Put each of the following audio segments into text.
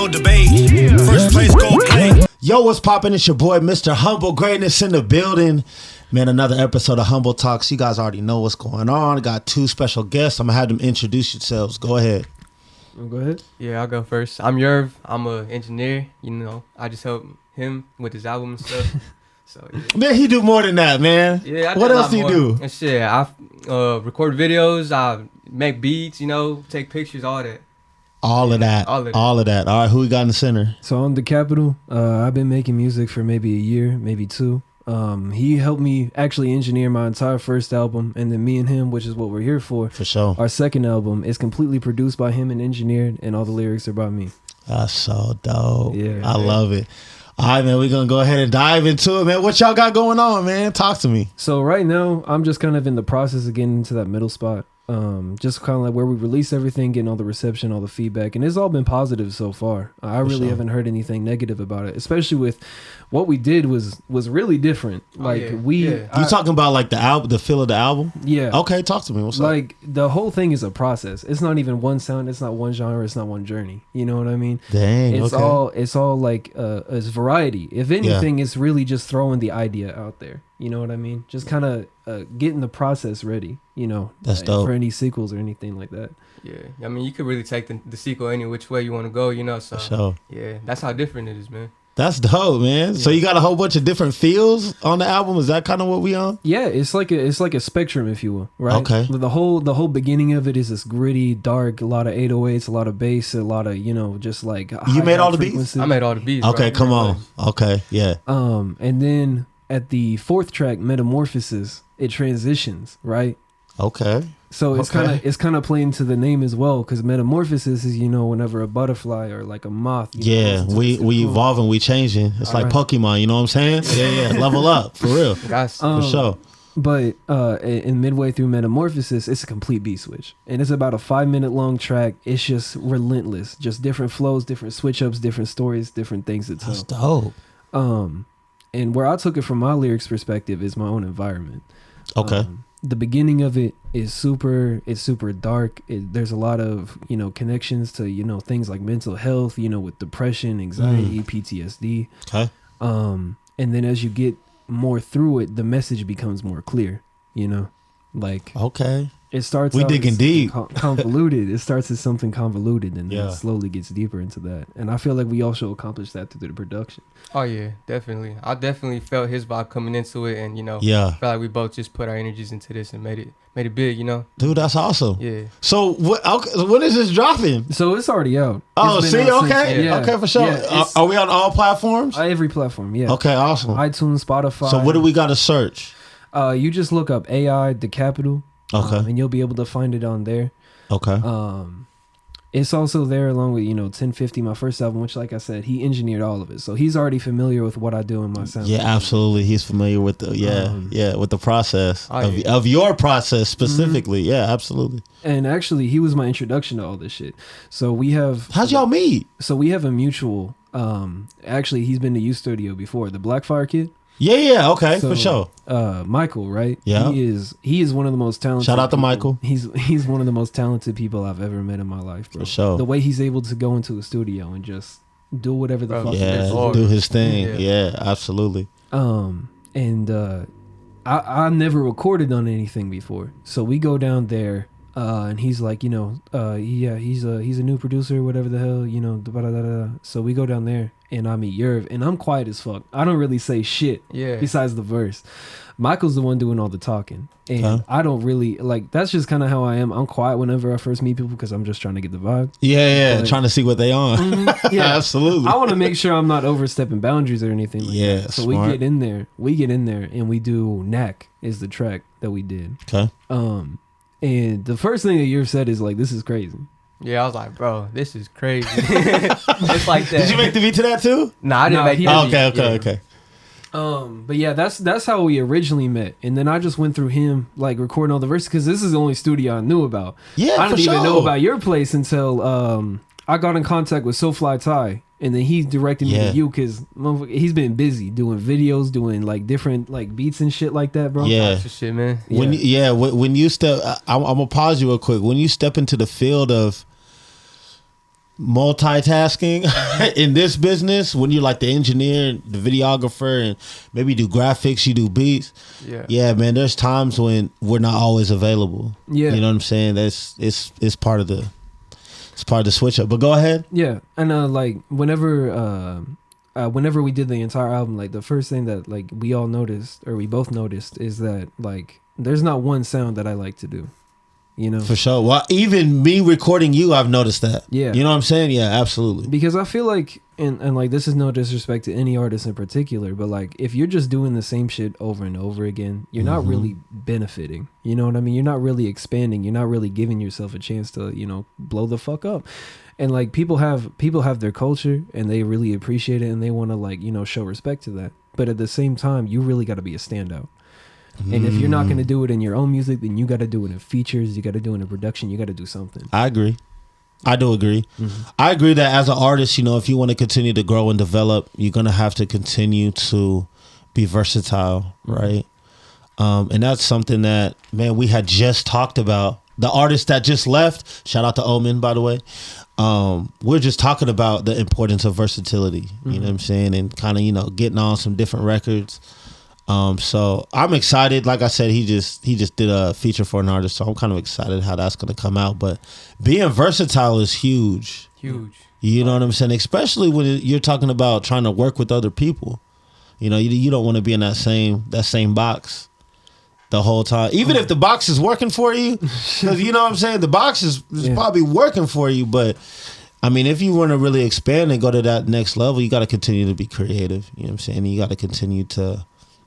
no debate. First place go play. Yo, what's poppin'? It's your boy, Mr. Humble Greatness in the building. Man, another episode of Humble Talks. You guys already know what's going on. I got two special guests. I'm going to have them introduce yourselves. Go ahead. Go ahead. Yeah, I'll go first. I'm Yerv. I'm an engineer. You know, I just help him with his album and stuff. So yeah. Man, he do more than that, man. Yeah, what else do you do? And shit, I record videos. I make beats. You know, take pictures, all that. All of that. All of that. All right, who we got in the center? So I'm the Capital. I've been making music for maybe a year, maybe two. He helped me actually engineer my entire first album, and then me and him, which is what we're here for. For sure. Our second album is completely produced by him and engineered, and all the lyrics are by me. That's so dope. Yeah, I love it. All right, man, we're going to go ahead and dive into it, man. What y'all got going on, man? Talk to me. So right now, I'm just kind of in the process of getting into that middle spot. Just kind of like where we release everything, getting all the reception, all the feedback, and it's all been positive so far. I really haven't heard anything negative about it, especially with what we did was really different. You talking about like the album, the feel of the album? Yeah. Okay, talk to me. What's up? Like the whole thing is a process. It's not even one sound. It's not one genre. It's not one journey. You know what I mean? Dang. It's all like it's variety. If anything, it's really just throwing the idea out there. You know what I mean? Just kind of getting the process ready, you know, that's dope. For any sequels or anything like that. Yeah. I mean, you could really take the sequel any which way you want to go, you know, so. For sure. Yeah, that's how different it is, man. That's dope, man. Yeah. So you got a whole bunch of different feels on the album. Is that kind of what we on? Yeah, it's like a spectrum, if you will, right? Okay. The whole beginning of it is this gritty, dark, a lot of 808s, a lot of bass, a lot of, you know, just like you made all the beats. I made all the beats. Okay, come on. Okay, yeah. And then at the fourth track, Metamorphosis, it transitions, right? Okay. So it's kind of playing to the name as well, because metamorphosis is, you know, whenever a butterfly or like a moth. Yeah, we evolving, we changing. It's all like Pokemon, you know what I'm saying? Yeah. Level up for real. For sure. But in midway through Metamorphosis, it's a complete beat switch, and it's about a 5-minute long track. It's just relentless, just different flows, different switch ups, different stories, different things to tell. That's dope. And where I took it from my lyrics perspective is my own environment. Okay. The beginning of it is super dark. There's a lot of, you know, connections to, you know, things like mental health, you know, with depression, anxiety, PTSD. Okay. And then as you get more through it, the message becomes more clear, you know, like, okay. It starts. We digging deep. Convoluted. It starts as something convoluted, and then it slowly gets deeper into that. And I feel like we also accomplished that through the production. Oh yeah, definitely. I definitely felt his vibe coming into it, and you know, I felt like we both just put our energies into this and made it big. You know, dude, that's awesome. Yeah. So when is this dropping? So it's already out. Oh, see, okay, okay, for sure. Yeah, are we on all platforms? Every platform, yeah. Okay, awesome. iTunes, Spotify. So what do we got to search? You just look up AI the Capital. Okay. And you'll be able to find it on there. Okay. It's also there along with, you know, 1050, my first album, which, like I said, he engineered all of it. So he's already familiar with what I do in my sound. Yeah, absolutely. He's familiar with the with the process of your process specifically. Mm-hmm. Yeah, absolutely. And actually, he was my introduction to all this shit. So we have. How'd y'all meet? So we have a mutual. Actually, he's been to U Studio before. The Blackfire kid. Yeah, okay, so, for sure. Michael, right? Yeah. He is one of the most talented. Shout out to people. Michael. He's one of the most talented people I've ever met in my life, bro. For sure. The way he's able to go into a studio and just do whatever the fuck. Yeah, do his thing. Yeah, absolutely. And I never recorded on anything before, so we go down there. And he's like, you know, he's a new producer, whatever the hell, you know. So we go down there, and I meet Yerv, and I'm quiet as fuck. I don't really say shit besides the verse. Michael's the one doing all the talking, and I don't really like. That's just kind of how I am. I'm quiet whenever I first meet people because I'm just trying to get the vibe. Yeah, trying to see what they on. Mm-hmm, yeah, absolutely. I want to make sure I'm not overstepping boundaries or anything. Like that. So smart. we get in there, and we do Knack is the track that we did. Okay. And the first thing that you said is like, this is crazy. Yeah, I was like, bro, this is crazy. It's like that. Did you make the beat to that too? Nah, I didn't make the beat. Okay. But yeah, that's how we originally met, and then I just went through him like recording all the verses because this is the only studio I knew about. Yeah, I didn't even know about your place until I got in contact with So Fly Ty, and then he directed me to you because he's been busy doing videos, doing like different like beats and shit like that, bro. Yeah, shit, man. When you step, I'm gonna pause you real quick. When you step into the field of multitasking in this business, when you're like the engineer, the videographer, and maybe you do graphics, you do beats. Yeah, man. There's times when we're not always available. Yeah. You know what I'm saying? It's part of the switch up. But go ahead. Yeah, and like whenever we did the entire album, like the first thing that like we all noticed, or we both noticed, is that like there's not one sound that I like to do. You know, For sure. Well, even me recording you, I've noticed that. Yeah. You know what I'm saying? Yeah, absolutely. because I feel like, and like this is no disrespect to any artist in particular, but like if you're just doing the same shit over and over again, you're not really benefiting. You know what I mean? You're not really expanding. You're not really giving yourself a chance to, you know, blow the fuck up. And like people have their culture and they really appreciate it and they want to like, you know, show respect to that. But at the same time, you really got to be a standout. And if you're not going to do it in your own music, then you got to do it in features. You got to do it in production. You got to do something. I agree. I do agree. I agree that as an artist, you know, if you want to continue to grow and develop, you're going to have to continue to be versatile, right? And that's something that, man, we had just talked about. The artist that just left, shout out to Omen, by the way. We're just talking about the importance of versatility, you know what I'm saying? And kind of, you know, getting on some different records. So I'm excited. Like I said, he just did a feature for an artist, so I'm kind of excited how that's going to come out. But being versatile is huge. Huge. You know what I'm saying? Especially when you're talking about trying to work with other people. You know, you don't want to be in that same box the whole time. Even if the box is working for you, because you know what I'm saying? The box is probably working for you, but I mean, if you want to really expand and go to that next level, you got to continue to be creative. You know what I'm saying? You got to continue to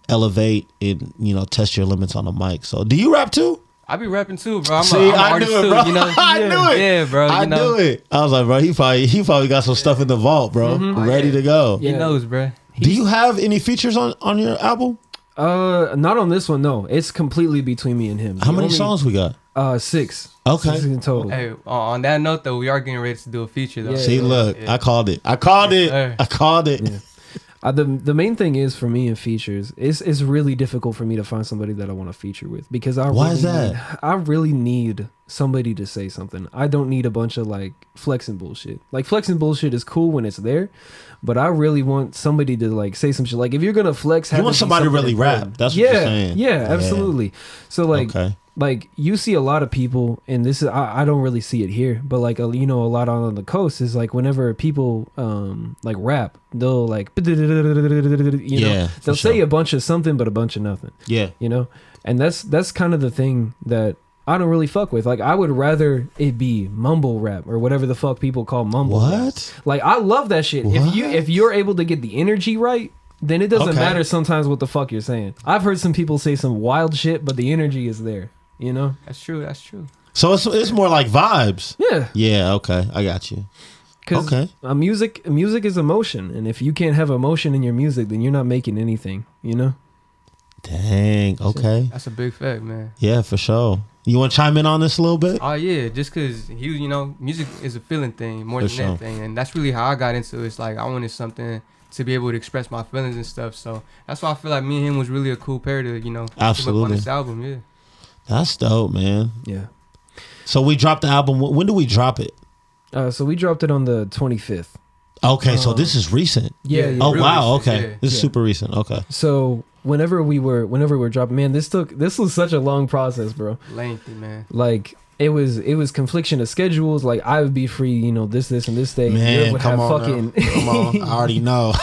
elevate and, you know, test your limits on the mic. So do you rap too? I be rapping too, bro. I'm See, an I artist knew it, too, bro. you know? I knew it. Yeah, bro. I knew it. I was like, bro, he probably got some stuff in the vault, bro, ready to go. He knows, bro. Do you have any features on your album? Not on this one, no. It's completely between me and him. How many songs we got? 6. Okay. 6 in total. Hey, on that note though, we are getting ready to do a feature though. Yeah. See, look, Yeah. I called it. I called it. sir. I called it. Yeah. The main thing is for me in features, it's really difficult for me to find somebody that I want to feature with because Why is that? I really need somebody to say something. I don't need a bunch of like flexing bullshit. Like flexing bullshit is cool when it's there, but I really want somebody to like say some shit. Like if you're gonna flex, You want somebody to really rap. That's what you're saying. Yeah, absolutely. So like. Okay. Like you see a lot of people, and this is I don't really see it here, but like you know, a lot on the coast is like whenever people like rap, they'll like you know, they'll say a bunch of something but a bunch of nothing. Yeah. You know, and that's kind of the thing that I don't really fuck with. Like I would rather it be mumble rap or whatever the fuck people call mumble rap. What? Like I love that shit. What? If you're able to get the energy right, then it doesn't Okay. matter sometimes what the fuck you're saying. I've heard some people say some wild shit, but the energy is there. You know? That's true. That's true. So it's more like vibes. Yeah. Yeah. Okay. I got you. Because Okay. music is emotion, and if you can't have emotion in your music, then you're not making anything. You know? Dang. Okay. That's a big fact, man. Yeah, for sure. You want to chime in on this a little bit? Oh yeah, just cause you know, music is a feeling thing more For than sure. anything, and that's really how I got into it. It's like I wanted something to be able to express my feelings and stuff. So that's why I feel like me and him was really a cool pair to, you know, team up Absolutely. on this album. Yeah. That's dope, man. Yeah. So we dropped the album. When do we drop it? So we dropped it on the 25th. Okay, so this is recent. Yeah. Yeah. Oh Really wow. recent, Okay, yeah. this is Yeah. super recent. Okay. So whenever we were dropping, man, this was such a long process, bro. Lengthy, man. Like it was confliction of schedules. Like I would be free, you know, this and this day. Man, Europe would come have on, fucking. Come on. I already know.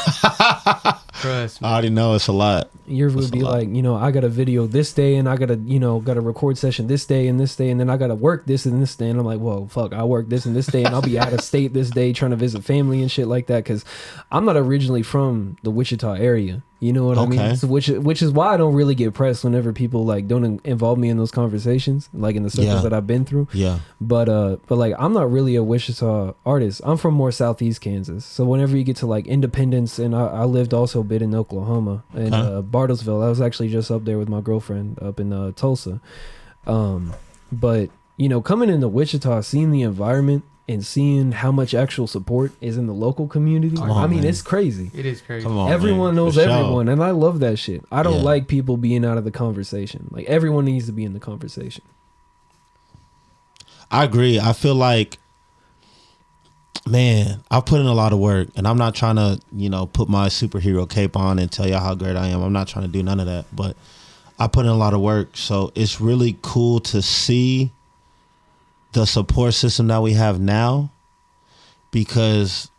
Trust me. I already know it's a lot. Yours That's would a be lot. like, you know, I got a video this day and I got a record session this day, and then I got to work this and this day. And I'm like, whoa, fuck, I work this and this day and I'll be out of state this day trying to visit family and shit like that. Cause I'm not originally from the Wichita area. You know what I Okay. mean? So which is why I don't really get pressed whenever people like don't involve me in those conversations, like in the circles Yeah. that I've been through. Yeah. But like I'm not really a Wichita artist. I'm from more southeast Kansas. So whenever you get to like Independence, and I lived also a bit in Oklahoma and Huh? Bartlesville. I was actually just up there with my girlfriend up in Tulsa. But you know, coming into Wichita, seeing the environment and seeing how much actual support is in the local community, Come on, I mean, man. it's crazy. It is crazy. Come on. Everyone man. knows For sure. everyone, and I love that shit. I don't Yeah. like people being out of the conversation. Like everyone needs to be in the conversation. I agree. I feel like Man, I put in a lot of work, and I'm not trying to, put my superhero cape on and tell y'all how great I am. I'm not trying to do none of that, but I put in a lot of work. So it's really cool to see the support system that we have now, because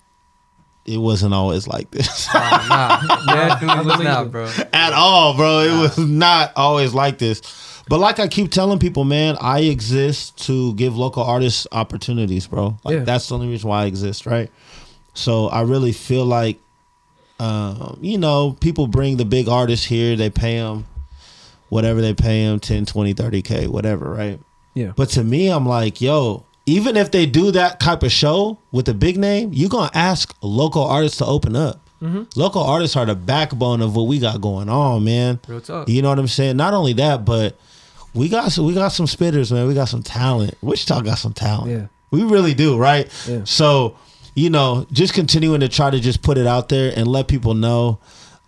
it wasn't always like this. Definitely was not, bro. At all, bro. It was not always like this. But like I keep telling people, man, I exist to give local artists opportunities, bro. Like that's the only reason why I exist, right? So I really feel like, people bring the big artists here. They pay them whatever they pay them, 10, 20, 30K, whatever, right? Yeah. But to me, I'm like, yo, even if they do that type of show with a big name, you're going to ask local artists to open up. Mm-hmm. Local artists are the backbone of what we got going on, man. Real talk. You know what I'm saying? Not only that, but we got some spitters, man. We got some talent. Wichita got some talent. Yeah. We really do, right? Yeah. So, just continuing to try to just put it out there and let people know.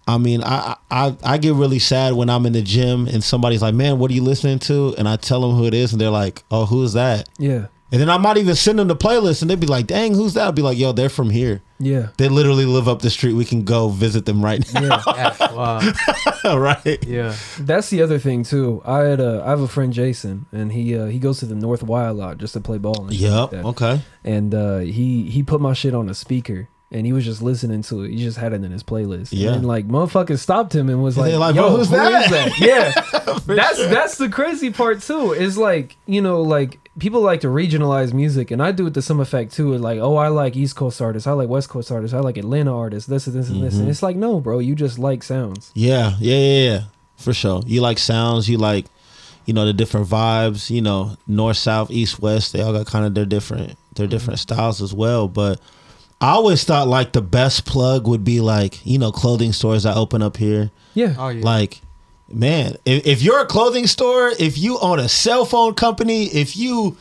I mean, I get really sad when I'm in the gym and somebody's like, man, what are you listening to? And I tell them who it is, and they're like, oh, who's that? Yeah. And then I might even send them the playlist, and they'd be like, dang, who's that? I'd be like, yo, they're from here. Yeah. They literally live up the street. We can go visit them right now. Yeah. Wow. Right? Yeah. That's the other thing too. I have a friend, Jason, and he goes to the North Y a lot just to play ball and shit like that. Okay. And he put my shit on a speaker, and he was just listening to it. He just had it in his playlist. Yeah. And like motherfuckers stopped him and was like, like, yo, bro, who's who that? is that? Yeah. Sure. That's the crazy part too. Is like, like people like to regionalize music, and I do it to some effect too. Like, oh, I like East Coast artists, I like West Coast artists, I like Atlanta artists, this and this and this. And it's like, no, bro, you just like sounds. Yeah. For sure. You like sounds, you like, the different vibes, north, south, east, west, they all got kind of their different styles as well. But I always thought like the best plug would be like, clothing stores that open up here. Yeah. Oh, yeah. Like, man, if you're a clothing store, if you own a cell phone company, if you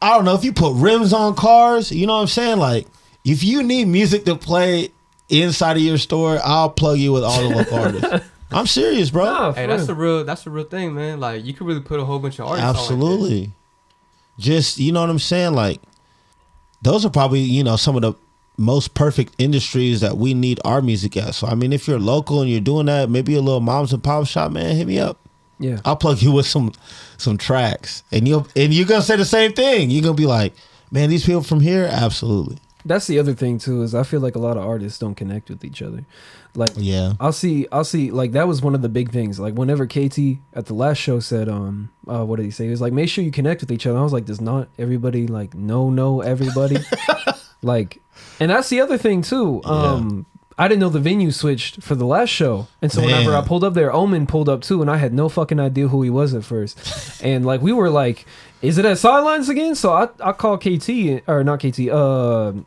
put rims on cars, you know what I'm saying? Like, if you need music to play inside of your store, I'll plug you with all the local artists. I'm serious, bro. Nah, Hey, that's a real thing, man. Like, you could really put a whole bunch of artists Absolutely. on like Just, you know what I'm saying? Like, those are probably, some of the most perfect industries that we need our music at. So, I mean, if you're local and you're doing that, maybe a little moms and pop shop, man, hit me up. Yeah. I'll plug you with some tracks. And you're going to say the same thing. You're going to be like, man, these people from here? Absolutely. That's the other thing too, is I feel like a lot of artists don't connect with each other. Like, yeah, I'll see like that was one of the big things. Like whenever KT at the last show said, what did he say? He was like, make sure you connect with each other. I was like, does not everybody like know everybody? Like, and that's the other thing too. I didn't know the venue switched for the last show. And so whenever I pulled up there, Omen pulled up too, and I had no fucking idea who he was at first. And like we were like, is it at Sidelines again? So I called KT, or not KT,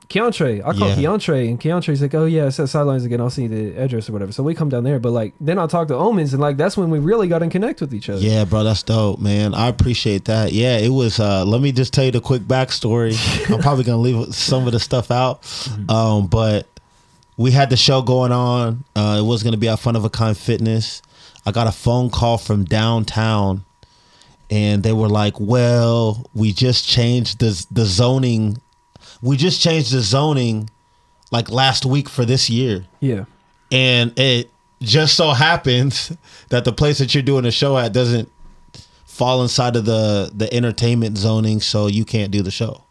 Keontre. I called Keontre, and Keontre's like, oh yeah, it's at Sidelines again. I'll see the address or whatever. So we come down there. But like then I talked to Omens, and like that's when we really got to connect with each other. Yeah, bro, that's dope, man. I appreciate that. Yeah, it was let me just tell you the quick backstory. I'm probably gonna leave some of the stuff out. But we had the show going on. It was going to be at Fun of a Kind Fitness. I got a phone call from downtown, and they were like, well, we just changed the zoning. We just changed the zoning like last week for this year. Yeah. And it just so happens that the place that you're doing the show at doesn't fall inside of the entertainment zoning, so you can't do the show.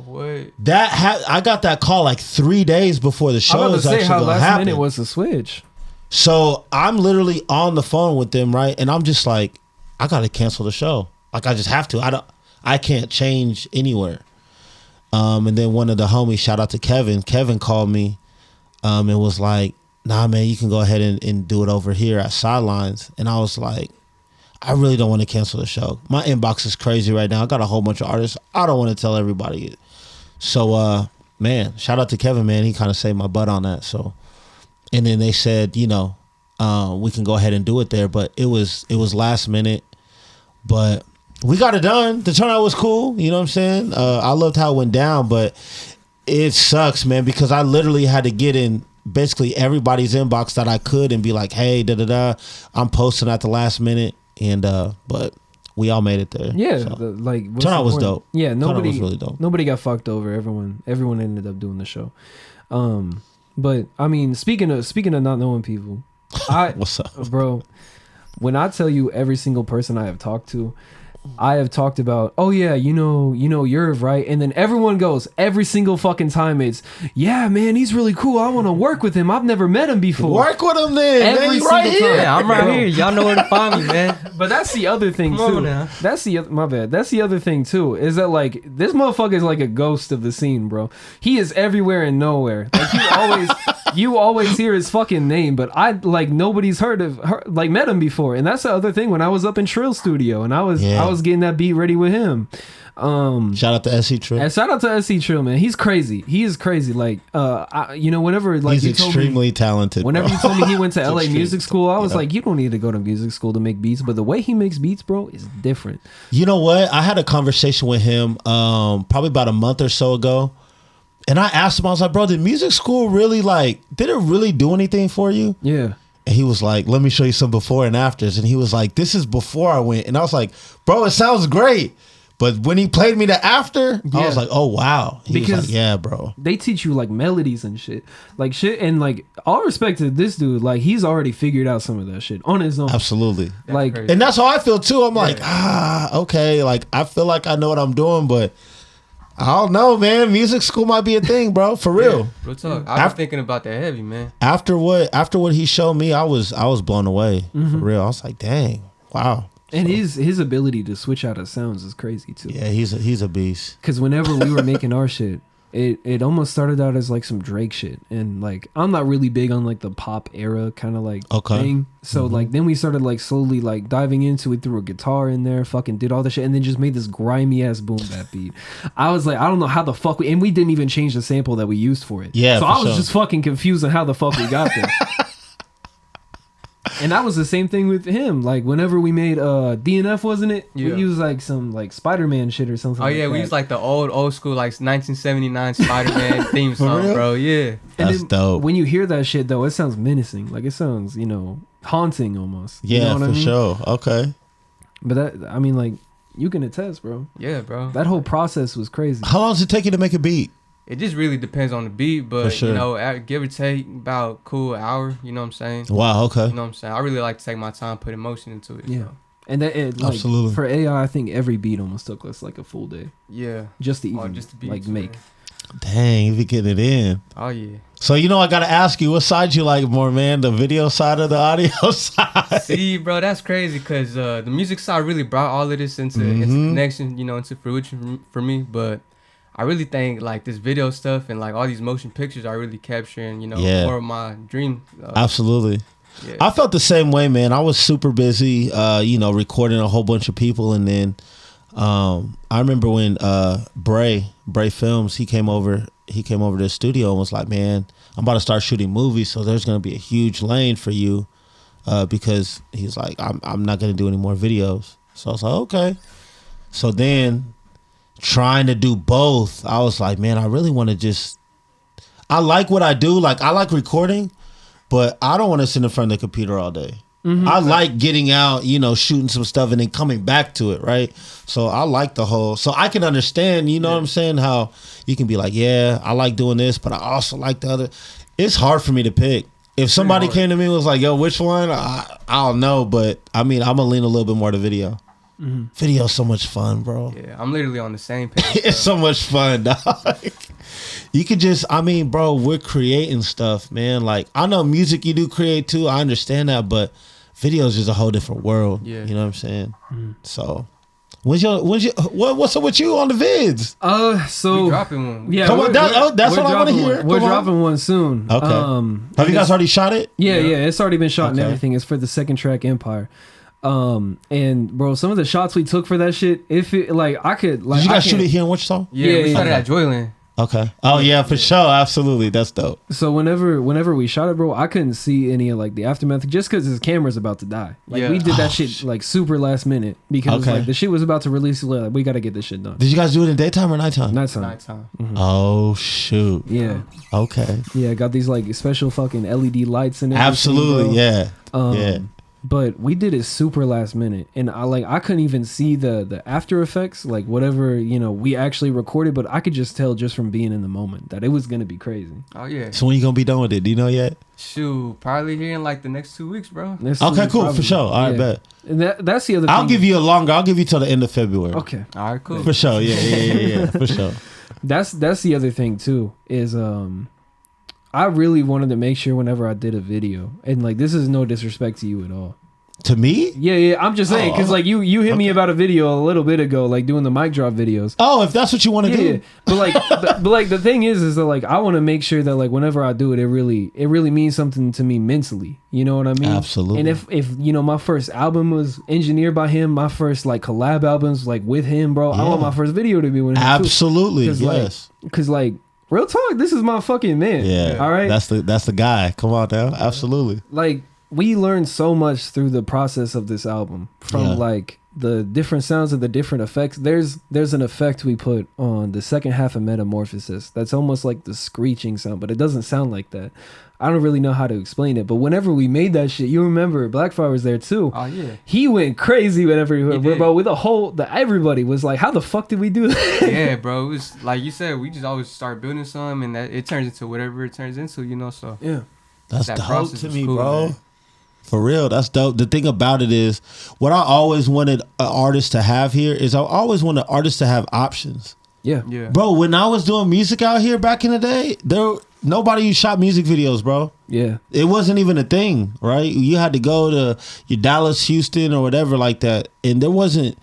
What? I got that call like 3 days before the show is actually how going to last happen. minute was the switch. So I'm literally on the phone with them, right? And I'm just like, I got to cancel the show. Like I just have to. I can't change anywhere. And then one of the homies, shout out to Kevin. Kevin called me, and was like, nah, man, you can go ahead and do it over here at Sidelines. And I was like, I really don't want to cancel the show. My inbox is crazy right now. I got a whole bunch of artists. I don't want to tell everybody. So, man, shout out to Kevin, man. He kind of saved my butt on that. So, and then they said, we can go ahead and do it there. But it was last minute. But we got it done. The turnout was cool. You know what I'm saying? I loved how it went down. But it sucks, man, because I literally had to get in basically everybody's inbox that I could and be like, hey, I'm posting at the last minute. And but we all made it there. Yeah, So. like what's Turnout the was point? dope. Yeah, Turnout nobody was really dope. Nobody got fucked over. Everyone ended up doing the show. But I mean, speaking of not knowing people, What's up? bro, when I tell you every single person I have talked to, I have talked about, oh yeah, you know, Yerv, right? And then everyone goes, every single fucking time it's, yeah, man, he's really cool. I want to work with him. I've never met him before. Work with him then. Every Man, you single right time. here. Yeah, I'm right Bro. here. Y'all know where to find me, man. But that's the other thing Come too. on now. That's the my bad. That's the other thing too. Is that like this motherfucker is like a ghost of the scene, bro. He is everywhere and nowhere. Like you always hear his fucking name, but I like nobody's met him before. And that's the other thing. When I was up in Trill Studio and I was getting that beat ready with him. Shout out to SC Trill. And shout out to SC Trill, man. He's crazy. He is crazy. Like, whenever like He's you told me- extremely talented. Whenever bro. you told me he went to LA extreme. music school, I was Yeah. like, you don't need to go to music school to make beats. But the way he makes beats, bro, is different. You know what? I had a conversation with him probably about a month or so ago. And I asked him, I was like, bro, did music school really did it really do anything for you? Yeah. And he was like, let me show you some before and afters. And he was like, this is before I went. And I was like, bro, it sounds great. But when he played me the after, I Yeah. was like, oh, wow. He was Because- like, yeah, bro. They teach you like melodies and shit. Like shit. And like, all respect to this dude, like, he's already figured out some of that shit on his own. Absolutely. Like, crazy. And that's how I feel too. I'm like, okay. Like, I feel like I know what I'm doing, but I don't know, man. Music school might be a thing, bro. For real. Real talk. I was thinking about that heavy, man. After what he showed me, I was blown away. Mm-hmm. For real. I was like, dang, wow. and his ability to switch out of sounds is crazy too. Yeah, he's a beast. Because whenever we were making our shit, it almost started out as like some Drake shit, and like I'm not really big on like the pop era kind of like Okay. thing. So like then we started like slowly like diving into it, threw a guitar in there, fucking did all the shit, and then just made this grimy ass boom bap beat. I was like, I don't know how the fuck and we didn't even change the sample that we used for it. Yeah, so for I was sure. just fucking confused on how the fuck we got there. And that was the same thing with him. Like whenever we made DNF, wasn't it? Yeah. We used like some like Spider-Man shit or something. Oh yeah, like we that. used like the old school like 1979 Spider-Man theme song, real? bro. Yeah. And That's then dope. When you hear that shit though, it sounds menacing. Like it sounds, haunting almost. You Yeah, know what for I mean? sure. Okay. But that, I mean, like you can attest, bro. Yeah, bro. That whole process was crazy. How long does it take you to make a beat? It just really depends on the beat, but For sure. give or take about cool hour, you know what I'm saying? Wow. Okay. You know what I'm saying? I really like to take my time, put emotion into it. Yeah. So. And that it, like, Absolutely. for AI, I think every beat almost took us like a full day Yeah. just to Oh, even just the beats, like make. man. Dang, you be getting it in. Oh yeah. So I gotta ask you, what side you like more, man? The video side or the audio side? See, bro, that's crazy because the music side really brought all of this into connection, into fruition for me. But I really think like this video stuff and like all these motion pictures are really capturing, Yeah. more of my dream. Absolutely. Yeah. I felt the same way, man. I was super busy, recording a whole bunch of people, and then I remember when Bray Films, he came over to the studio and was like, man, I'm about to start shooting movies, so there's gonna be a huge lane for you, because he's like, I'm not gonna do any more videos. So I was like, okay. So then trying to do both, I was like, man, I really want to I like what I do. Like, I like recording, but I don't want to sit in front of the computer all day. I like getting out, shooting some stuff and then coming back to it, right? So I like the whole, so I can understand, what I'm saying, how you can be like, yeah, I like doing this, but I also like the other. It's hard for me to pick. If somebody came to me and was like, yo, which one? I don't know, but I mean, I'm going to lean a little bit more to video. Video's so much fun, bro. Yeah, I'm literally on the same page. It's so much fun, dog. You could bro, we're creating stuff, man. Like, I know music you do create too. I understand that, but videos is a whole different world. Yeah. You know what I'm saying? So, what's up with you on the vids? So We dropping one. yeah, Come on, that's we're what I wanna dropping hear. one. We're Come on. dropping one soon. Okay. Have you guys already shot it? Yeah, it's already been shot and Okay. everything. It's for the second track, Empire. And bro, some of the shots we took for that shit, if it like I could like Did you I guys shoot can't- it here in Wichita? Yeah, Yeah, we started yeah. at Joyland. Okay. Oh yeah, for sure. Absolutely. That's dope. So whenever we shot it, bro, I couldn't see any of like the aftermath just because his camera's about to die. Like Yeah. we did that Oh, shit like super last minute because Okay. like the shit was about to release. Like, we got to get this shit done. Did you guys do it in daytime or nighttime? Nighttime. Nighttime. Oh shoot. Yeah, Okay. yeah. Got these like special fucking LED lights and everything, Absolutely. bro. Yeah. Um, yeah. but we did it super last minute, and I couldn't even see the after effects, like whatever we actually recorded, but I could just tell just from being in the moment that it was gonna be crazy. Oh yeah. So when you gonna be done with it? Do you know yet? Shoot, probably here in like the next 2 weeks, bro. Okay, cool, for sure. All right, bet. And that's the other thing. I'll give you I'll give you till the end of February. Okay. All right, cool. For sure. Yeah, for sure. That's the other thing too, is I really wanted to make sure whenever I did a video, and like this is no disrespect to you at all. To me? Yeah, I'm just saying, because like you hit me about a video a little bit ago, like doing the mic drop videos. Oh, if that's what you want to do. Yeah, but like, but like the thing is that like I want to make sure that like whenever I do it, it really means something to me mentally. You know what I mean? Absolutely. And if my first album was engineered by him, my first like collab albums like with him, bro, I want my first video to be with him. Absolutely, too. yes. Because like real talk, this is my fucking man. Yeah. All right. That's the guy. Come on now. Absolutely. Like we learned so much through the process of this album, from like the different sounds of the different effects. There's an effect we put on the second half of Metamorphosis that's almost like the screeching sound, but it doesn't sound like that. I don't really know how to explain it, but whenever we made that shit, you remember Blackfire was there too. Oh yeah. He went crazy whenever he did. bro. With everybody was like, how the fuck did we do that? Yeah, bro. It was like you said, we just always start building something, and that it turns into whatever it turns into, So Yeah. That's that dope process to was me, cool, bro. man. For real, that's dope. The thing about it is, what I always wanted an artist to have here is I always wanted artists to have options. Yeah. Yeah. Bro, when I was doing music out here back in the day, nobody shot music videos, bro. Yeah. It wasn't even a thing, right? You had to go to your Dallas, Houston, or whatever like that. And there wasn't,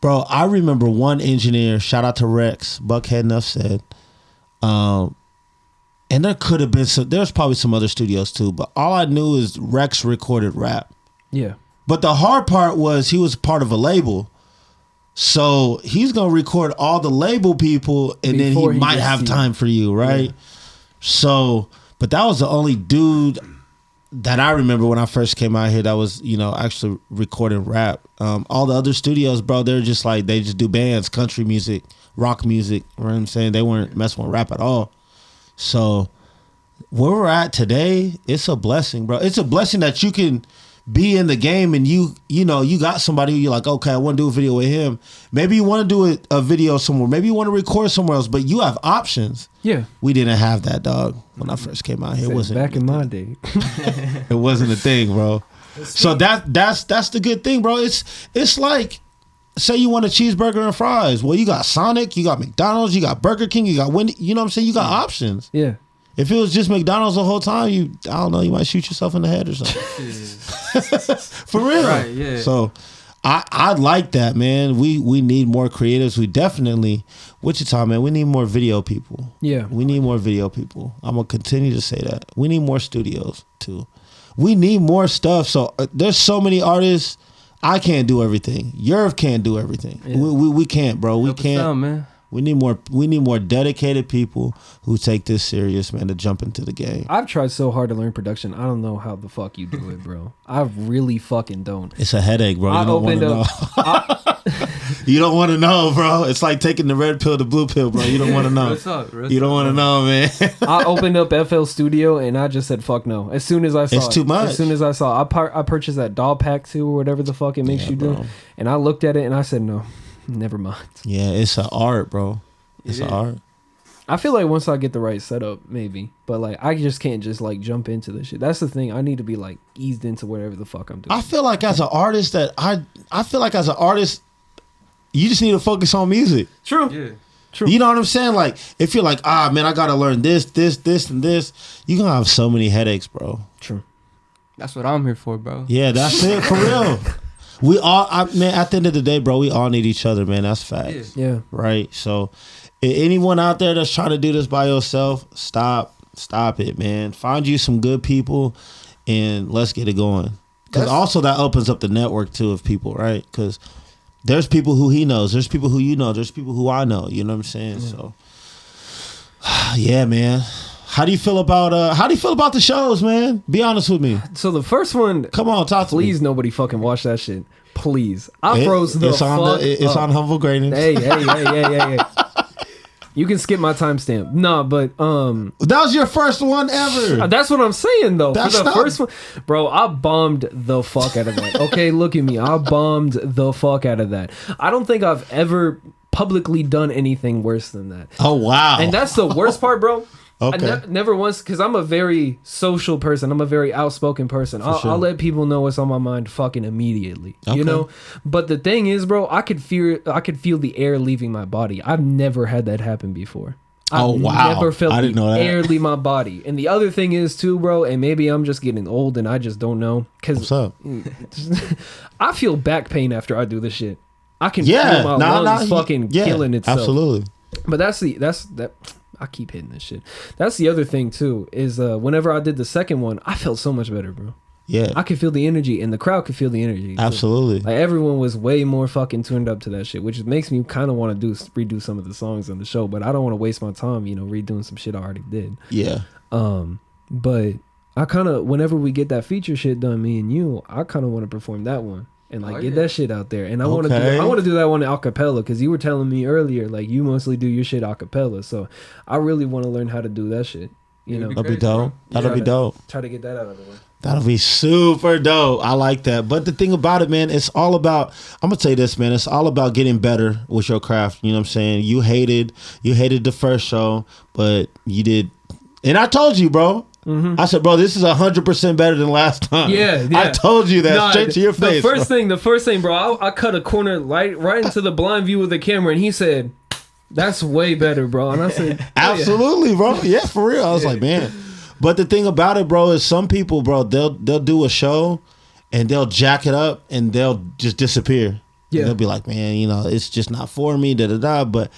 bro, I remember one engineer, shout out to Rex, Buckhead Enough said, and there could have been there's probably some other studios too, but all I knew is Rex recorded rap. Yeah. But the hard part was he was part of a label. So he's going to record all the label people and Before then he might gets have to you. time for you, right? Yeah. So, but that was the only dude that I remember when I first came out here that was, actually recording rap. All the other studios, bro, they're just like, they just do bands, country music, rock music. You know what I'm saying? They weren't messing with rap at all. So where we're at today, it's a blessing, bro. It's a blessing that you can be in the game and you got somebody who you're like, okay, I want to do a video with him. Maybe you want to do a video somewhere. Maybe you want to record somewhere else, but you have options. Yeah. We didn't have that, dog, when I first came out here. It wasn't back in my day. it wasn't a thing, bro. So that's the good thing, bro. It's like, say you want a cheeseburger and fries. Well, you got Sonic, you got McDonald's, you got Burger King, you got Wendy. You know what I'm saying? You got options. Yeah. If it was just McDonald's the whole time, I don't know, you might shoot yourself in the head or something. For real. Right, yeah. So I like that, man. We need more creatives. We definitely, Wichita, man, we need more video people. Yeah. We need more video people. I'm going to continue to say that. We need more studios, too. We need more stuff. So there's so many artists. I can't do everything. Yerv can't do everything. Yeah. We can't, bro. We Help us can't. out, man. We need more dedicated people who take this serious, man, to jump into the game. I've tried so hard to learn production. I don't know how the fuck you do it, bro. I really fucking don't. It's a headache, bro. You don't want to know. You don't want to know, bro. It's like taking the red pill, the blue pill, bro. You don't want to know. What's up? You don't want to know, man. I opened up FL Studio and I just said fuck no. As soon as I saw It's it. too much. As soon as I saw it, I purchased that doll pack 2 or whatever the fuck it makes you do. bro. And I looked at it and I said no. Never mind. Yeah, it's an art, bro. It's an art. I feel like once I get the right setup, maybe. But like I just can't just like jump into this shit. That's the thing. I need to be like eased into whatever the fuck I'm doing. I feel like as an artist you just need to focus on music. True. Yeah. True. You know what I'm saying? Like, if you're like, man, I gotta learn this, and this, you're gonna have so many headaches, bro. True. That's what I'm here for, bro. Yeah, that's it, for real. We all, man, at the end of the day, bro, we all need each other, man. That's facts. Yeah. Right? So, anyone out there that's trying to do this by yourself, stop it, man. Find you some good people and let's get it going. Because also that opens up the network, too, of people, right? Because there's people who he knows. There's people who you know. There's people who I know. You know what I'm saying? Yeah. So, yeah, man. How do you feel about the shows, man? Be honest with me. So the first one, Come on, talk to me. please nobody fucking watch that shit. Please. I froze the It's fuck on Humble Greatness. Hey. You can skip my timestamp. No, but That was your first one ever. that's what I'm saying though. That's For the not- first one, bro, I bombed the fuck out of that. Okay, look at me. I bombed the fuck out of that. I don't think I've ever publicly done anything worse than that. Oh wow. And that's the worst part, bro. Okay. I never once, because I'm a very social person. I'm a very outspoken person. I'll let people know what's on my mind fucking immediately. Okay. You know? But the thing is, bro, I could feel the air leaving my body. I've never had that happen before. I've Oh, wow. never felt I didn't the know that. air leave my body. And the other thing is too, bro, and maybe I'm just getting old and I just don't know. What's Because up? I feel back pain after I do this shit. I can Yeah. feel my lungs fucking killing itself. Absolutely. But that. I keep hitting this shit. That's the other thing too. Is whenever I did the second one, I felt so much better, bro. Yeah. I could feel the energy, and the crowd could feel the energy. Too. Absolutely. Like everyone was way more fucking tuned up to that shit, which makes me kind of want to redo some of the songs on the show. But I don't want to waste my time, redoing some shit I already did. Yeah. But I kind of, whenever we get that feature shit done, me and you, I kind of want to perform that one. And like get that shit out there, and I want to Okay. do that one a cappella because you were telling me earlier like you mostly do your shit a cappella, so I really want to learn how to do that shit. You know, That'll be dope. That'll be dope. try to get that out of the way. That'll be super dope. I like that. But the thing about it, man, it's all about, I'm going to tell you this, man. It's all about getting better with your craft. You know what I'm saying? You hated the first show, but you did. And I told you, bro. I said, bro, this is 100% better than last time. Yeah. I told you that Nah, straight to your face. The first thing, bro, I cut a corner right into the blind view of the camera, and he said, "That's way better, bro." And I said, "Oh, yeah." Absolutely, bro. Yeah, for real. I was like, man. But the thing about it, bro, is some people, bro, they'll do a show and they'll jack it up and they'll just disappear. Yeah. And they'll be like, man, it's just not for me, da-da-da. But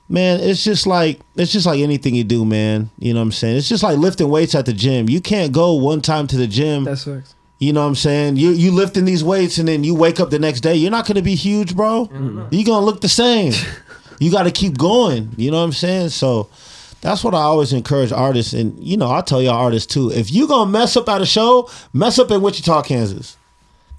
man, it's just like anything you do, man. You know what I'm saying? It's just like lifting weights at the gym. You can't go one time to the gym. That's facts. You know what I'm saying? You lifting these weights and then you wake up the next day. You're not going to be huge, bro. You're going to look the same. You got to keep going. You know what I'm saying? So that's what I always encourage artists. And, I'll tell y'all artists too. If you going to mess up at a show, mess up in Wichita, Kansas.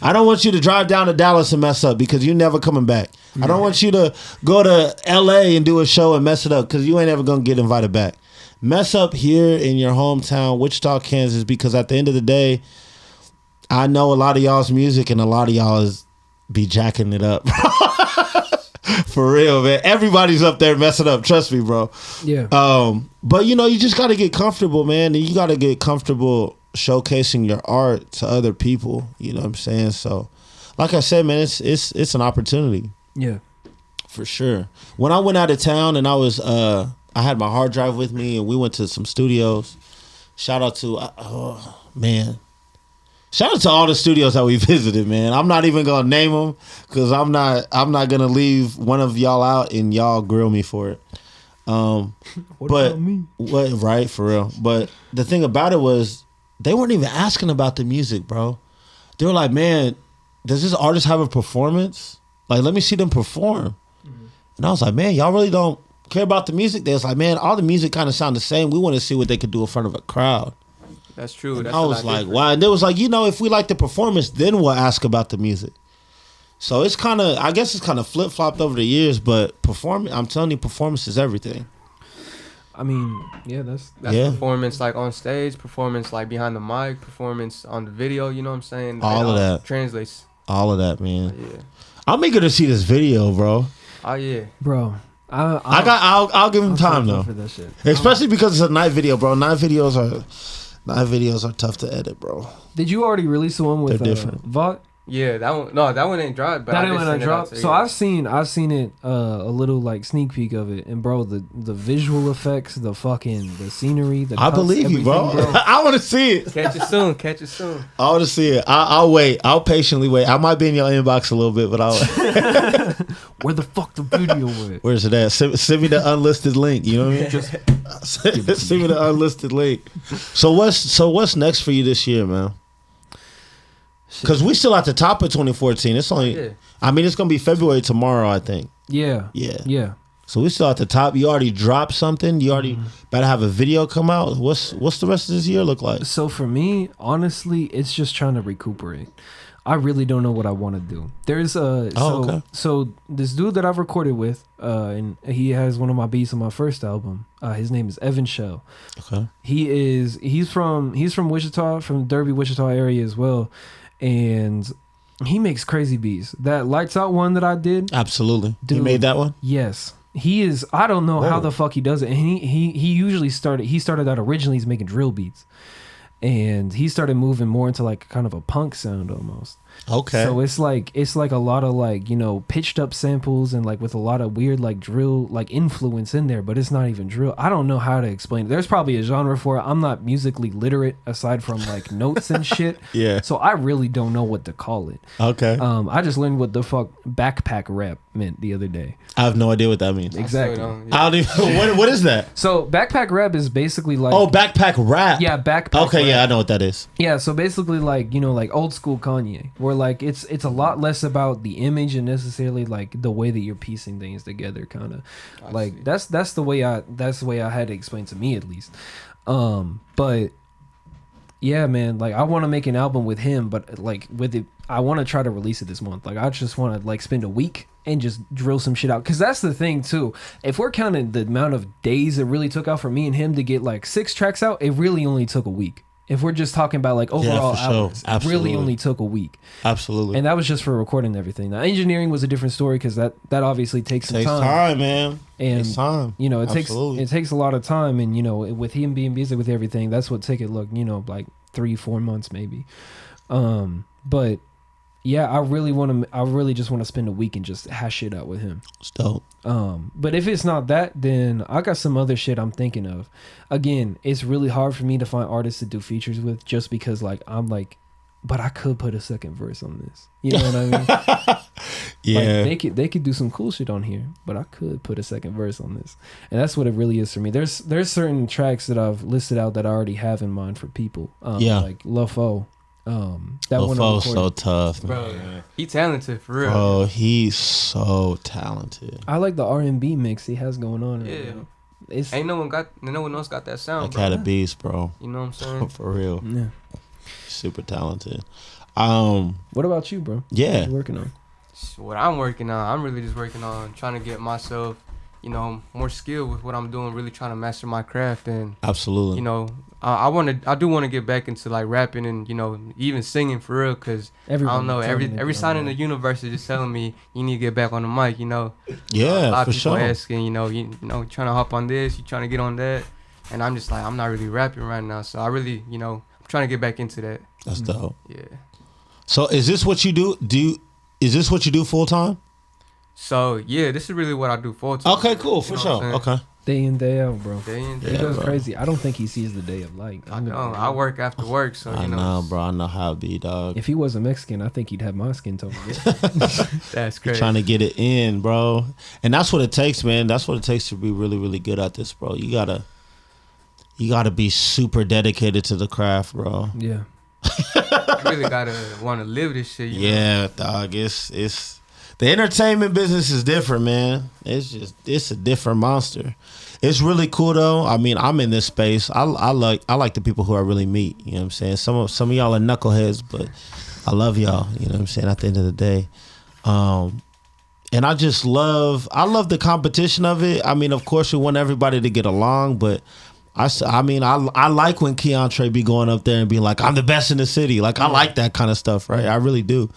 I don't want you to drive down to Dallas and mess up because you're never coming back. I don't want you to go to LA and do a show and mess it up because you ain't ever going to get invited back. Mess up here in your hometown, Wichita, Kansas, because at the end of the day, I know a lot of y'all's music and a lot of y'all be jacking it up. For real, man. Everybody's up there messing up. Trust me, bro. Yeah. But you just got to get comfortable, man. And you got to get comfortable showcasing your art to other people. You know what I'm saying? So, like I said, man, it's an opportunity. Yeah. For sure. When I went out of town and I had my hard drive with me and we went to some studios. Shout out to Shout out to all the studios that we visited, man. I'm not even gonna name them because I'm not gonna leave one of y'all out and y'all grill me for it. What but about me? what, right, for real. But the thing about it was they weren't even asking about the music, bro. They were like, man, does this artist have a performance? Like, let me see them perform. And I was like, man, y'all really don't care about the music? They was like, man, all the music kind of sound the same. We want to see what they could do in front of a crowd. That's true. And That's I a was lot like, different. wow. And they was like, if we like the performance, then we'll ask about the music. So it's kind of, I guess it's kind of flip-flopped over the years, but I'm telling you, performance is everything. I mean, yeah, that's Yeah. Performance like on stage, performance like behind the mic, performance on the video, you know what I'm saying? All of that. Translates. All of that, man. Yeah. I'm eager to see this video, bro. Oh yeah. bro. I'll give him time though, for that shit. especially because it's a night video, bro. Night videos are tough to edit, bro. Did you already release the one with They're different. Vought? Yeah, that one ain't dropped, but That I ain't did when I send it out dropped. to So you. I've seen it a little like sneak peek of it, and bro, the visual effects, the scenery, the I cuts, believe you, bro. everything, I want to see it. Catch it soon. Catch it soon. I want to see it. I'll wait. I'll patiently wait. I might be in your inbox a little bit, but I'll. Where the fuck the video went? Where's it at? Send me the unlisted link. You know what I mean? Just send me the unlisted link. So what's next for you this year, man? Because we still at the top of 2014. It's only, Yeah. I mean, it's gonna be February tomorrow, I think. Yeah. Yeah. So we still at the top. You already dropped something. You already better have a video come out. What's the rest of this year look like? So for me, honestly, it's just trying to recuperate. I really don't know what I want to do. There's okay. So this dude that I've recorded with, and he has one of my beats on my first album. His name is Evan Shell. Okay. He's from Wichita, from the Derby, Wichita area as well, and he makes crazy beats. That Lights Out one that I did, Absolutely. You Dude. made that one? yes. He is. I don't know how Whoa. the fuck he does it. And he usually started. He started out originally he's making drill beats, and he started moving more into like kind of a punk sound almost. Okay. So it's like a lot of like, you know, pitched up samples and like with a lot of weird like drill like influence in there, but it's not even drill. I don't know how to explain it. There's probably a genre for it. I'm not musically literate aside from like notes and shit. Yeah. So I really don't know what to call it. Okay. I just learned what the fuck backpack rap meant the other day. I have no idea what that means. Exactly. I still don't, yeah. I don't even. What is that? So backpack rap is basically like Oh, backpack rap. yeah, backpack Okay. rap. Yeah, I know what that is. Yeah, so basically like, you know, like old school Kanye, where like it's a lot less about the image and necessarily like the way that you're piecing things together kind of. Like see. that's the way I had to explain to me at least. But yeah, man, like I want to make an album with him, but like with it I want to try to release it this month. Like I just want to like spend a week and just drill some shit out, cuz that's the thing too. If we're counting the amount of days it really took out for me and him to get like 6 tracks out, it really only took a week. If we're just talking about like overall for sure. hours, it Absolutely. really only took a week. Absolutely. And that was just for recording and everything. Now engineering was a different story because that obviously takes some takes time, man. And Takes time. you know, it Absolutely. takes a lot of time, and you know, with him being busy with everything, that's what took it look, you know, like 3-4 months maybe. But yeah, I really just want to spend a week and just hash it out with him. It's dope. But if it's not that, then I got some other shit I'm thinking of. Again, it's really hard for me to find artists to do features with just because like I'm like, but I could put a second verse on this. You know what I mean? Yeah. Like they could do some cool shit on here, but I could put a second verse on this. And that's what it really is for me. There's certain tracks that I've listed out that I already have in mind for people. Yeah. Like Lofo. That Lil one I Fo's so recorded. tough, Bro, man. he talented for real. Bro, he's so talented. I like the R&B mix he has going on right Yeah. now. It's Ain't no one else got that sound, Like had bro. a beast, bro. You know what I'm saying? For real. yeah. Super talented. What about you, bro? Yeah. What you working on? What I'm working on, I'm really just working on trying to get myself, you know, more skilled with what I'm doing, really trying to master my craft. And Absolutely. you know, I do want to get back into like rapping and, you know, even singing for real, because I don't know, every sign in the universe is just telling me you need to get back on the mic, you know. A Yeah, lot for of people sure. asking, you know, trying to hop on this, you trying to get on that, and I'm just like, I'm not really rapping right now, so I really, you know, I'm trying to get back into that. That's dope. Yeah. So is this what you do? Is this what you do full time? So yeah, this is really what I do full time. Okay, cool, for You know what sure. I'm saying? Okay. Day in, day out, bro. Day in, He day goes out. crazy. I don't think he sees the day of light. I know. I work after work, so I you know, know, bro. I know how it be, dog. If he wasn't Mexican, I think he'd have my skin tone. that's You're crazy. trying to get it in, bro. And that's what it takes, man. That's what it takes to be really, really good at this, bro. You gotta be super dedicated to the craft, bro. Yeah. You really gotta want to live this shit. You know? Yeah, dog. It's the entertainment business is different, man. It's a different monster. It's really cool though. I mean, I'm in this space. I like the people who I really meet. You know what I'm saying? Some of y'all are knuckleheads, but I love y'all. You know what I'm saying? At the end of the day, and I love the competition of it. I mean, of course, we want everybody to get along, but I like when Keontre be going up there and be like, I'm the best in the city. Like, I like that kind of stuff, right? I really do.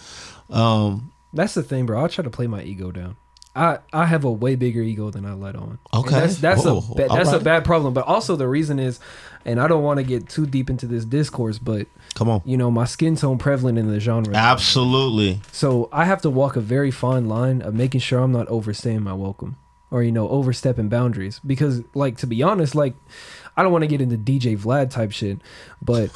That's the thing, bro. I'll try to play my ego down. I have a way bigger ego than I let on. Okay. And that's Whoa. a Alright. bad problem. But also the reason is, and I don't want to get too deep into this discourse, but Come on. you know, my skin tone prevalent in the genre. Absolutely. So I have to walk a very fine line of making sure I'm not overstaying my welcome or, you know, overstepping boundaries. Because, like, to be honest, like, I don't want to get into DJ Vlad type shit, but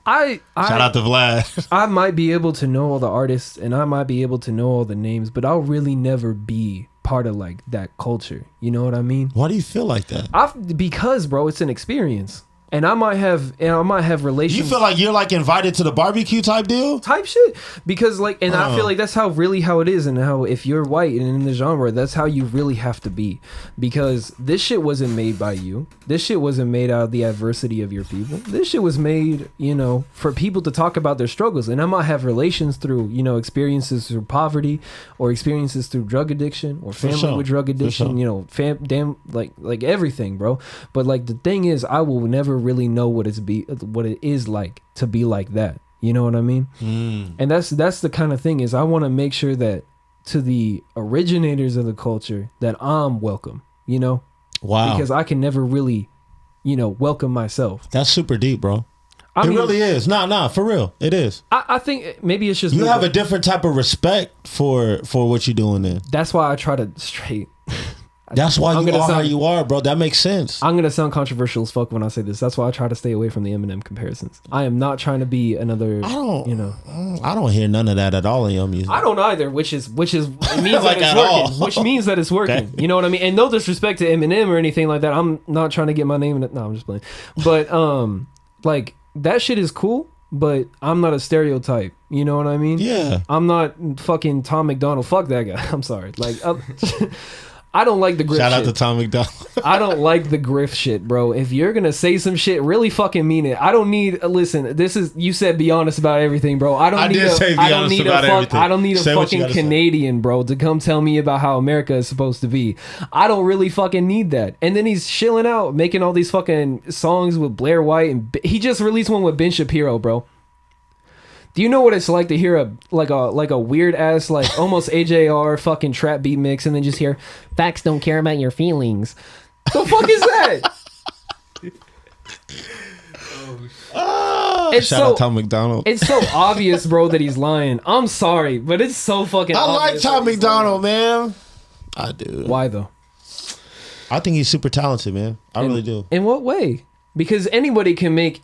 Shout out to Vlad. I might be able to know all the artists and I might be able to know all the names, but I'll really never be part of like that culture. You know what I mean? Why do you feel like that? Because, bro, it's an experience. And I might have relations. You feel like you're like invited to the barbecue type deal? Type shit, because like, and I feel like that's how it is, and how if you're white and in the genre, that's how you really have to be, because this shit wasn't made by you. This shit wasn't made out of the adversity of your people. This shit was made, you know, for people to talk about their struggles. And I might have relations through, you know, experiences through poverty, or experiences through drug addiction, or family with drug addiction. You know, like everything, bro. But like the thing is, I will never really know what it is like to be like that. You know what I mean? And that's the kind of thing is I want to make sure that to the originators of the culture that I'm welcome, you know? Wow. Because I can never really, you know, welcome myself. That's super deep, bro. I mean, really is. Nah, for real. It is. I think maybe it's just you have a different type of respect for what you're doing then. That's why I try to straight. That's why you are how you are, bro. That makes sense. I'm gonna sound controversial as fuck when I say this. That's why I try to stay away from the Eminem comparisons. I am not trying to be another. I don't hear none of that at all in your music. I don't either, which means like that it's working. Which means that it's working. Okay. You know what I mean? And no disrespect to Eminem or anything like that. I'm not trying to get my name in it. No, I'm just playing. But like that shit is cool. But I'm not a stereotype. You know what I mean? Yeah. I'm not fucking Tom McDonald. Fuck that guy. I'm sorry. Like. I don't like the grift Shout shit. out to Tom McDonald. I don't like the grift shit, bro. If you're gonna say some shit, really fucking mean it. I don't need. Listen, this is. You said be honest about everything, bro. I don't need a fucking Canadian, bro, to come tell me about how America is supposed to be. I don't really fucking need that. And then he's chilling out, making all these fucking songs with Blair White, and he just released one with Ben Shapiro, bro. Do you know what it's like to hear a weird ass, like almost AJR fucking trap beat mix, and then just hear facts don't care about your feelings? The fuck is that? Shout out Tom McDonald. It's so obvious, bro, that he's lying. I'm sorry, but it's so fucking obvious. I like Tom McDonald, man. I do. Why though? I think he's super talented, man. I really do. In what way? Because anybody can layer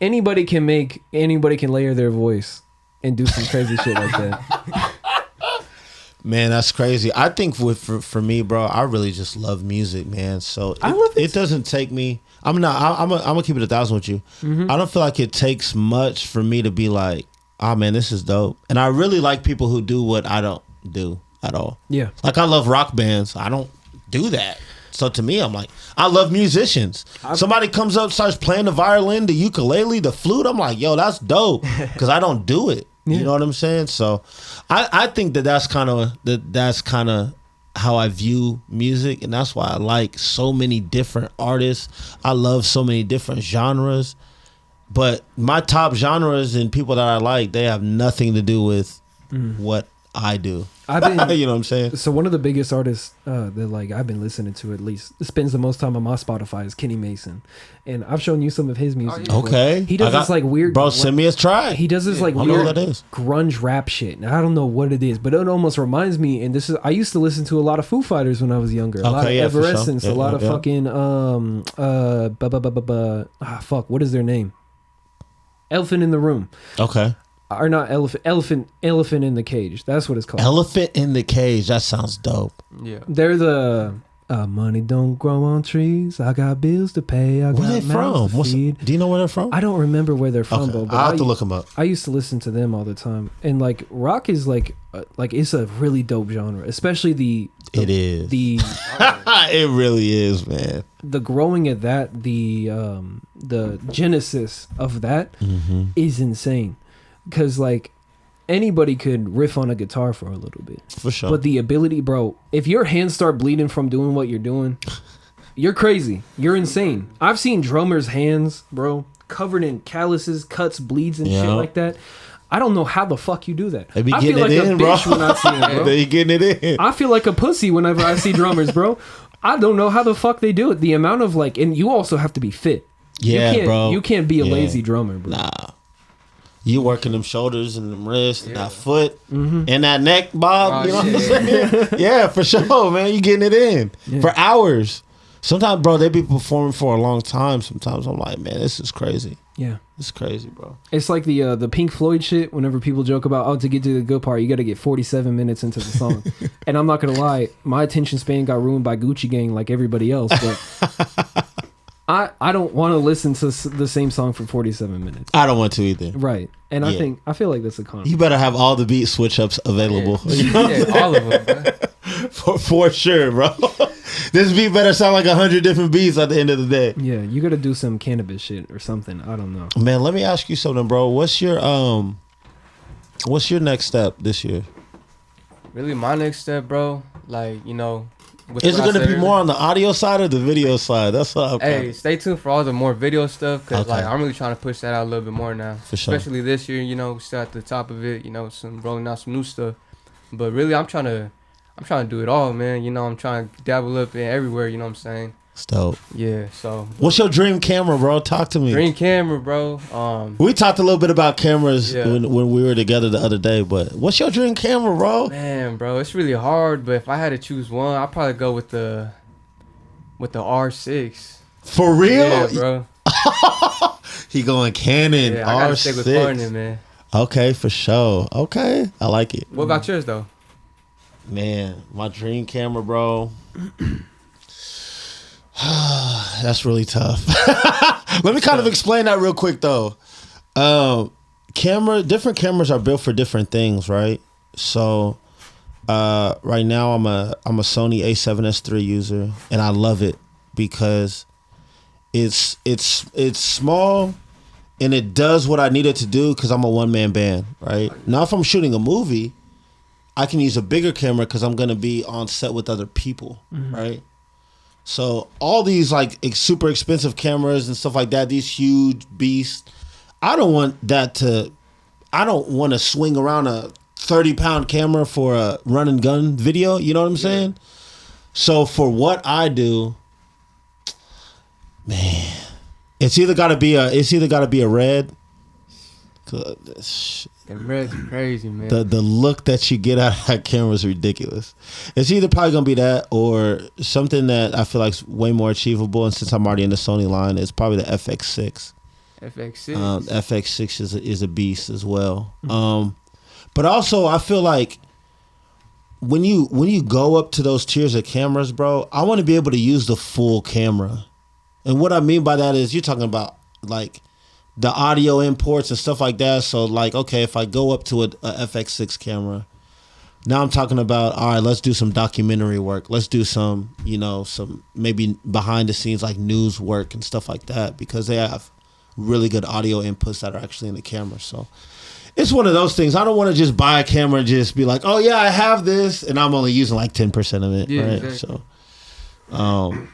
their voice and do some crazy shit like that. Man, that's crazy. I think for me, bro, I really just love music, man. So it doesn't take me. I'm gonna keep it 1,000 with you. Mm-hmm. I don't feel like it takes much for me to be like, oh man, this is dope. And I really like people who do what I don't do at all. Yeah. Like I love rock bands. I don't do that. So to me, I'm like, I love musicians. Somebody comes up, starts playing the violin, the ukulele, the flute. I'm like, yo, that's dope, because I don't do it. Yeah. You know what I'm saying? So I think that's kind of how I view music, and that's why I like so many different artists. I love so many different genres, but my top genres and people that I like, they have nothing to do with what I do. You know what I'm saying? So one of the biggest artists that like I've been listening to, at least spends the most time on my Spotify, is Kenny Mason, and I've shown you some of his music. Okay, he does this like weird. Bro, send me a try. He does this like weird grunge rap shit. Now, I don't know what it is, but it almost reminds me. And I used to listen to a lot of Foo Fighters when I was younger. A lot of Evanescence, a lot of fucking fuck, what is their name? Elephant in the Room. Okay. Or not elephant in the cage. That's what it's called. Elephant in the Cage. That sounds dope. Yeah. They're the money don't grow on trees. I got bills to pay. Where they from? Do you know where they're from? I don't remember where they're from, but I'll have to look them up. I used to listen to them all the time, and like rock is like it's a really dope genre, especially it really is, man. The growing of that, the genesis of that is insane. Because like anybody could riff on a guitar for a little bit, for sure. But the ability, bro, if your hands start bleeding from doing what you're doing, you're crazy. You're insane. I've seen drummers' hands, bro, covered in calluses, cuts, bleeds, and shit like that. I don't know how the fuck you do that. They be I getting feel like it in, a bitch bro. when I see it, bro. They getting it in. I feel like a pussy whenever I see drummers, bro. I don't know how the fuck they do it. The amount of like, and you also have to be fit. Yeah, bro. You can't be a lazy drummer, bro. Nah. You working them shoulders and them wrists and that foot and that neck, Bob. You know what I'm saying? Yeah, for sure, man. You getting it in for hours. Sometimes, bro, they be performing for a long time. Sometimes I'm like, man, this is crazy. Yeah. It's crazy, bro. It's like the Pink Floyd shit. Whenever people joke about, to get to the good part, you got to get 47 minutes into the song. And I'm not going to lie, my attention span got ruined by Gucci Gang like everybody else. But I don't want to listen to the same song for 47 minutes. I don't want to either. Right. And Yeah. I feel like that's a con. You better have all the beat switch ups available. Yeah, all of them, bro. for sure, bro. This beat better sound like 100 different beats at the end of the day. Yeah, you got to do some cannabis shit or something. I don't know. Man, let me ask you something, bro. What's your next step this year? Really, my next step, bro. Like, you know, with Is it what I going to said be more earlier. on the audio side or the video side? That's what I'm Hey, stay tuned for all the more video stuff because Okay. like I'm really trying to push that out a little bit more now. For sure. Especially this year, you know, still at the top of it, you know, some rolling out some new stuff. But really, I'm trying to do it all, man. You know, I'm trying to dabble up in everywhere. You know what I'm saying? It's dope. Yeah. So What's your dream camera, bro? Talk to me. green camera, bro. We talked a little bit about cameras Yeah. when we were together the other day, but what's your dream camera, bro? Man, bro, it's really hard. But if I had to choose one, I'd probably go with the R6. For real? Yeah, bro. He going Canon Yeah, I gotta stick with R6. Corning, man. Okay, for sure. Okay, I like it. What about yours though? Man, my dream camera, bro. That's really tough. Let me kind of explain that real quick though. Different cameras are built for different things, right? So right now I'm a Sony A7S III user, and I love it because it's small and it does what I need it to do because I'm a one-man band, right? Now if I'm shooting a movie, I can use a bigger camera because I'm gonna be on set with other people, right? So all these like super expensive cameras and stuff like that, these huge beasts, I don't want to swing around a 30-pound camera for a run and gun video. You know what I'm saying? So for what I do, man, it's either got to be a red. 'Cause Them Reds are crazy, man. the look that you get out of that camera is ridiculous. It's either probably gonna be that or something that I feel like is way more achievable. And since I'm already in the Sony line, it's probably the FX6. FX6. FX6 is a beast as well. But also I feel like when you go up to those tiers of cameras, bro, I want to be able to use the full camera. And what I mean by that is you're talking about like the audio imports and stuff like that. So like, okay, if I go up to a FX6 camera, now I'm talking about, all right, let's do some documentary work. Let's do some maybe behind the scenes like news work and stuff like that because they have really good audio inputs that are actually in the camera. So it's one of those things. I don't want to just buy a camera and just be like, oh yeah, I have this, and I'm only using like 10% of it. Yeah, right. exactly. So,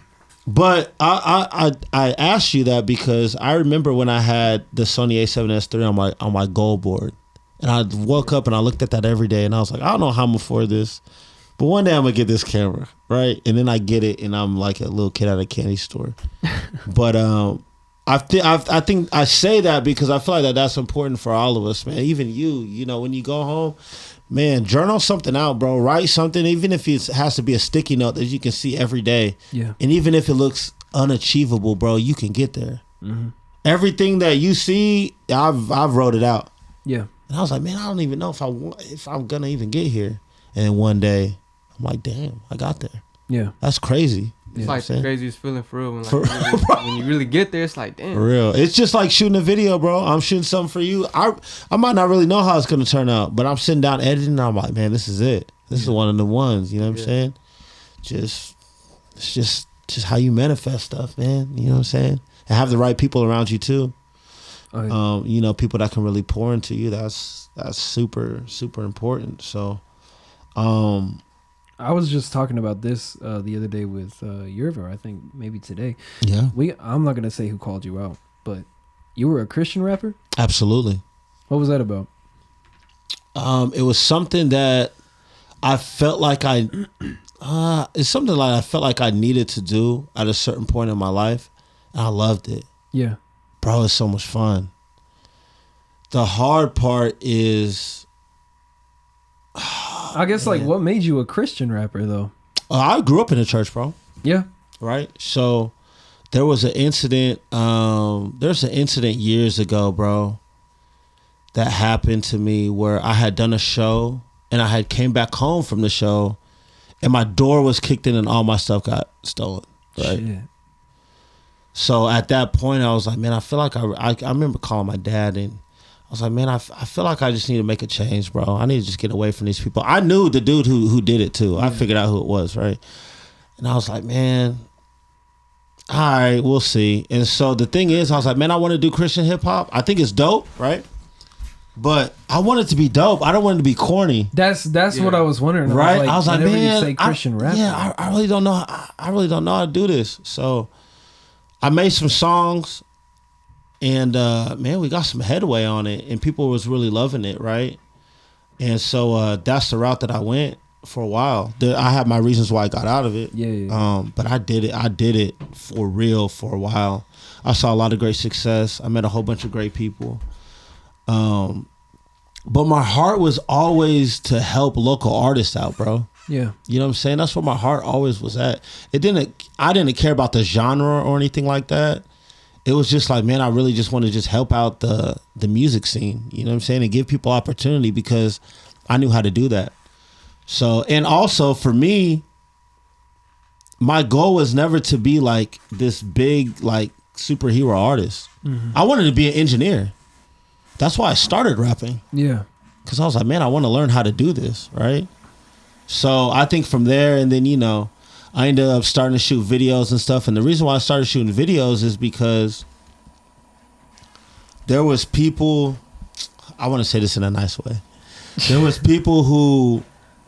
but I asked you that because I remember when I had the Sony A7S III on my goal board, and I woke up and I looked at that every day, and I was like, I don't know how I'm gonna afford this, but one day I'm gonna get this camera, right? And then I get it, and I'm like a little kid at a candy store. But I think I say that because I feel like that's important for all of us, man. Even you know, when you go home, man, journal something out, bro. Write something, even if it has to be a sticky note that you can see every day. Yeah. And even if it looks unachievable, bro, you can get there. Mm-hmm. Everything that you see, I've wrote it out. Yeah. And I was like, man, I don't even know if I'm gonna even get here. And then one day, I'm like, damn, I got there. Yeah. That's crazy. It's like the craziest feeling for real. When you really get there, it's like, damn. For real. It's just like shooting a video, bro. I'm shooting something for you. I might not really know how it's going to turn out, but I'm sitting down editing and I'm like, man, this is it. This is one of the ones. You know what I'm saying? It's just how you manifest stuff, man. You know what I'm saying? And have the right people around you too. Oh, yeah. You know, people that can really pour into you. That's super, super important. So, I was just talking about this the other day with Yerva, I think maybe today. Yeah. I'm not going to say who called you out, but you were a Christian rapper? Absolutely. What was that about? It was something that I felt like it's something like I felt like I needed to do at a certain point in my life. And I loved it. Yeah. Bro, it's so much fun. The hard part is... I guess like what made you a Christian rapper though? I grew up in the church, bro. Yeah. Right. So there was an incident. There's an incident years ago, bro, that happened to me where I had done a show and I had came back home from the show, and my door was kicked in and all my stuff got stolen. Right. Shit. So at that point, I was like, man, I feel like I remember calling my dad, and I was like, man, I feel like I just need to make a change, bro. I need to just get away from these people. I knew the dude who did it too. I figured out who it was, right? And I was like, man, all right, we'll see. And so the thing is, I was like, man, I want to do Christian hip hop. I think it's dope, right? But I want it to be dope. I don't want it to be corny. That's what I was wondering. Right? I was like, whenever man, you say Christian rap. Yeah, I really don't know. I really don't know how to do this. So I made some songs, and man, we got some headway on it, and people was really loving it, right? And so that's the route that I went for a while. I had my reasons why I got out of it. Yeah. But I did it for real for a while. I saw a lot of great success. I met a whole bunch of great people. But my heart was always to help local artists out, bro. Yeah. You know what I'm saying? That's where my heart always was at. I didn't care about the genre or anything like that. It was just like, man, I really just want to just help out the music scene, you know what I'm saying? And give people opportunity because I knew how to do that. So, and also for me, my goal was never to be like this big, like superhero artist. Mm-hmm. I wanted to be an engineer. That's why I started rapping. Yeah. Because I was like, man, I want to learn how to do this, right? So I think from there, and then, I ended up starting to shoot videos and stuff. And the reason why I started shooting videos is because there was people, I want to say this in a nice way. There was people who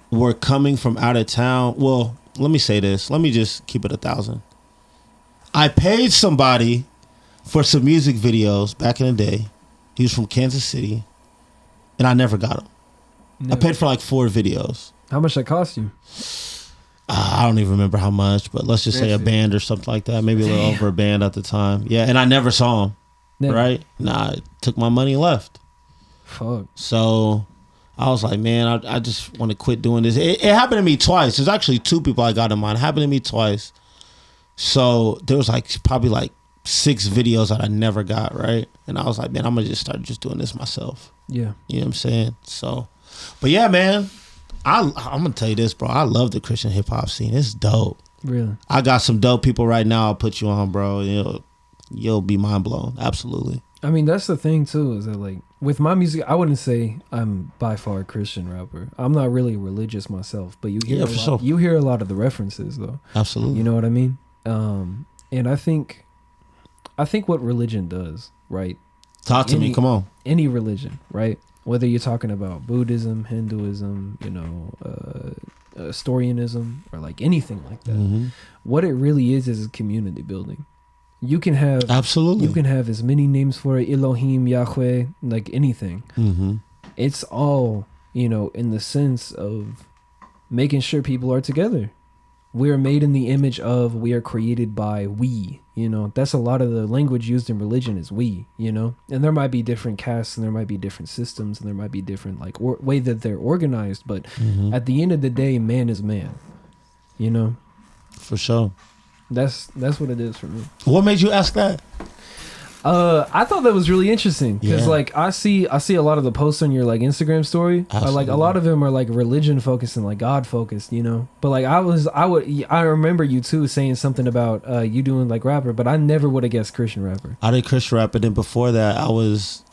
were coming from out of town. Well, let me say this. Let me just keep it 1,000. I paid somebody for some music videos back in the day. He was from Kansas City, and I never got him. No. I paid for like 4 videos. How much that cost you? I don't even remember how much, but let's just say a band or something like that. Maybe a little over a band at the time. Yeah, and I never saw him, right? Nah, I took my money and left. Fuck. So I was like, man, I just want to quit doing this. It happened to me twice. There's actually 2 people I got in mind. It happened to me twice. So there was probably 6 videos that I never got, right? And I was like, man, I'm going to just start just doing this myself. Yeah. You know what I'm saying? So, but yeah, man, I'm going to tell you this, bro. I love the Christian hip hop scene. It's dope. Really? I got some dope people right now. I'll put you on, bro. You'll be mind blown. Absolutely. I mean, that's the thing too, is that with my music, I wouldn't say I'm by far a Christian rapper. I'm not really religious myself, but you hear a lot of the references though. Absolutely. You know what I mean? And I think what religion does, right? Talk to me. Come on. Any religion, right? Whether you're talking about Buddhism, Hinduism, Nestorianism, or anything like that. Mm-hmm. What it really is community building. You can have absolutely. You can have as many names for it, Elohim, Yahweh, anything. Mm-hmm. It's all in the sense of making sure people are together. We are made in the image of. We are created by we. That's a lot of the language used in religion is we. And there might be different castes, and there might be different systems, and there might be different way that they're organized. But at the end of the day, man is man. For sure. That's what it is for me. What made you ask that? I thought that was really interesting because I see a lot of the posts on your Instagram story. A lot of them are religion focused and God focused, But I remember you too saying something about you doing rapper, but I never would have guessed Christian rapper. I did Christian rap, and then before that, I was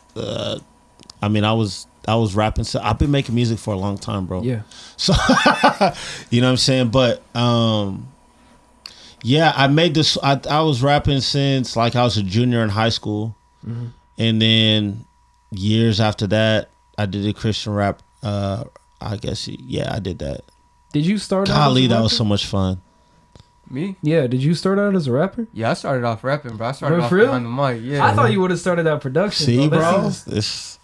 rapping. So I've been making music for a long time, bro. Yeah. So you know what I'm saying, but yeah, I made this. I was rapping since I was a junior in high school, and then years after that, I did a Christian rap. I guess I did that. Did you start? Golly, that was so much fun. Me? Yeah. Did you start out as a rapper? Yeah, I started off rapping, bro. I started off real? behind the mic. Yeah. I thought you would have started out production. See, bro.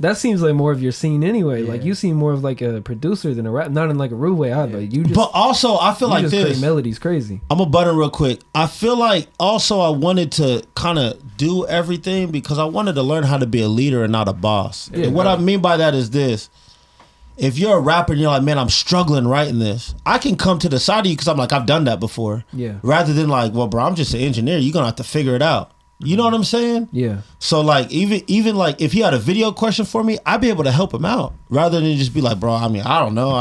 That seems like more of your scene anyway. Yeah. You seem more of a producer than a rap. Not in a rude way either. You just. But also, I feel like this. Melodies crazy. I'm a button real quick. I feel like also I wanted to kind of do everything because I wanted to learn how to be a leader and not a boss. Yeah, and what I mean by that is this. If you're a rapper and you're like, man, I'm struggling writing this, I can come to the side of you because I'm I've done that before. Yeah. Rather than well, bro, I'm just an engineer. You're going to have to figure it out. You know what I'm saying? Yeah. So even if he had a video question for me, I'd be able to help him out rather than just be like, bro, I don't know.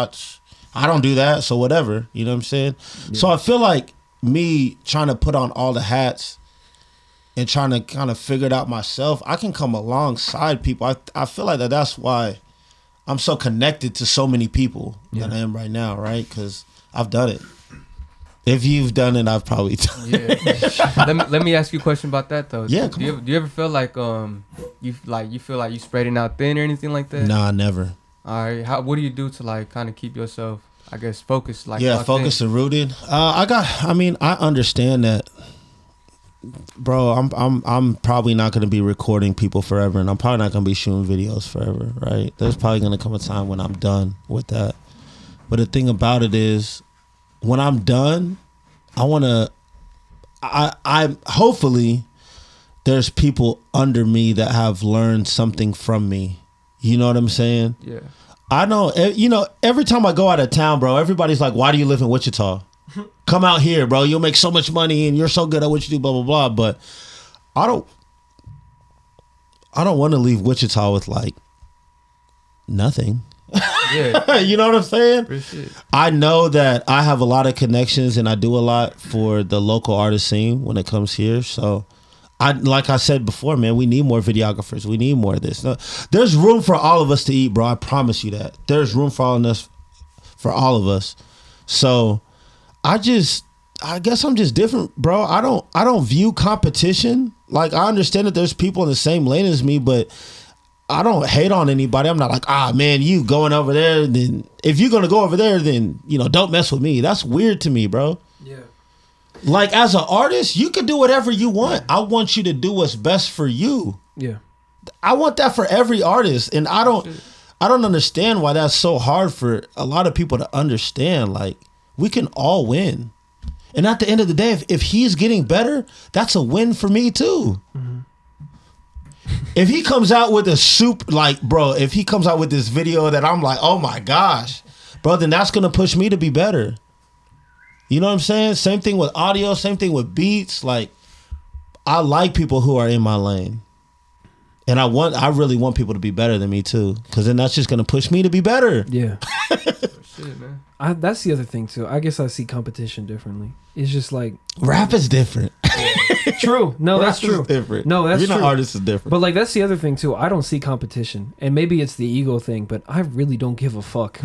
I don't do that. So whatever. You know what I'm saying? Yeah. So I feel like me trying to put on all the hats and trying to kind of figure it out myself, I can come alongside people. I feel like that's why I'm so connected to so many people that I am right now, right? Because I've done it. If you've done it, I've probably done it. Yeah. let me ask you a question about that though. Yeah, Do you ever feel like you feel like you spreading out thin or anything like that? Nah, never. All right. What do you do to like kind of keep yourself, I guess, focused? Like focused and rooted. I understand that, bro. I'm probably not gonna be recording people forever, and I'm probably not gonna be shooting videos forever, right? There's probably gonna come a time when I'm done with that. But the thing about it is, when I'm done, I hopefully there's people under me that have learned something from me. You know what I'm saying? Yeah. I know, every time I go out of town, bro, everybody's like, why do you live in Wichita? Come out here, bro. You'll make so much money and you're so good at what you do, blah, blah, blah. But I don't want to leave Wichita with like nothing. Yeah. You know what I'm saying? Appreciate it. I know that I have a lot of connections and I do a lot for the local artist scene when it comes here. So like I said before, man, we need more videographers. We need more of this. No, there's room for all of us to eat, bro. I promise you that. There's room for all of us. So I guess I'm just different, bro. I don't view competition. Like, I understand that there's people in the same lane as me, but I don't hate on anybody. I'm not like, man, you going over there, then if you're going to go over there, then, don't mess with me. That's weird to me, bro. Yeah. Like, as an artist, you can do whatever you want. I want you to do what's best for you. Yeah. I want that for every artist. And I don't understand why that's so hard for a lot of people to understand. Like, we can all win. And at the end of the day, if he's getting better, that's a win for me too. Mm-hmm. If he comes out with if he comes out with this video that I'm like, oh my gosh, bro, then that's going to push me to be better. You know what I'm saying? Same thing with audio, same thing with beats. Like, I like people who are in my lane. And I really want people to be better than me too. Because then that's just going to push me to be better. Yeah. Shit, man. That's the other thing too. I guess I see competition differently. It's just like rap is different. True. No, that's rap true. Is different. No, that's Being true. an artist is different. But like, that's the other thing too. I don't see competition, and maybe it's the ego thing, but I really don't give a fuck.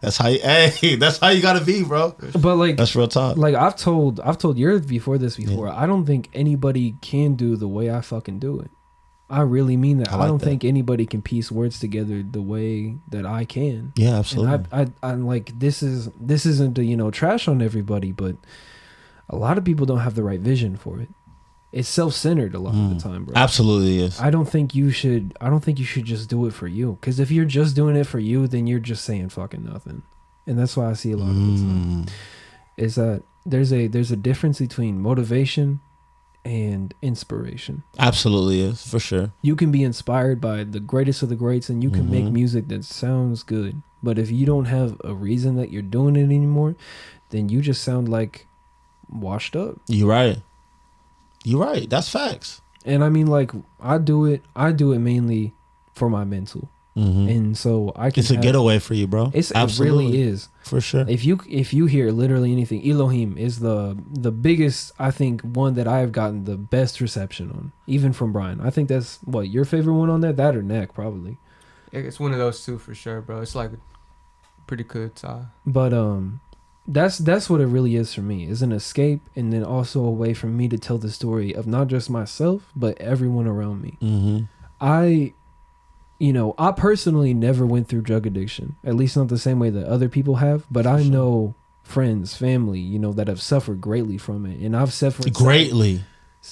That's how you gotta be, bro. But like, that's real talk. Like, I've told you before. Yeah. I don't think anybody can do the way I fucking do it. I really mean that. I don't think anybody can piece words together the way that I can. Yeah, absolutely. And I'm like, this isn't to, trash on everybody, but a lot of people don't have the right vision for it. It's self-centered a lot of the time, bro. Absolutely is. I don't think you should just do it for you. Because if you're just doing it for you, then you're just saying fucking nothing. And that's why I see a lot of it. Is that there's a difference between motivation and inspiration. Absolutely is, for sure. You can be inspired by the greatest of the greats and you can make music that sounds good. But if you don't have a reason that you're doing it anymore, then you just sound like washed up. You're right. That's facts. And I mean, like, I do it mainly for my mental. And so I can. It's a getaway for you, bro. It really is, for sure. If you hear literally anything, Elohim is the biggest. I think one that I've gotten the best reception on, even from Brian. I think that's what your favorite one on that or Neck probably. It's one of those two for sure, bro. It's like a pretty good tie. But that's what it really is for me. Is an escape, and then also a way for me to tell the story of not just myself but everyone around me. I personally never went through drug addiction, at least not the same way that other people have, but I know friends, family, that have suffered greatly from it. And I've suffered greatly.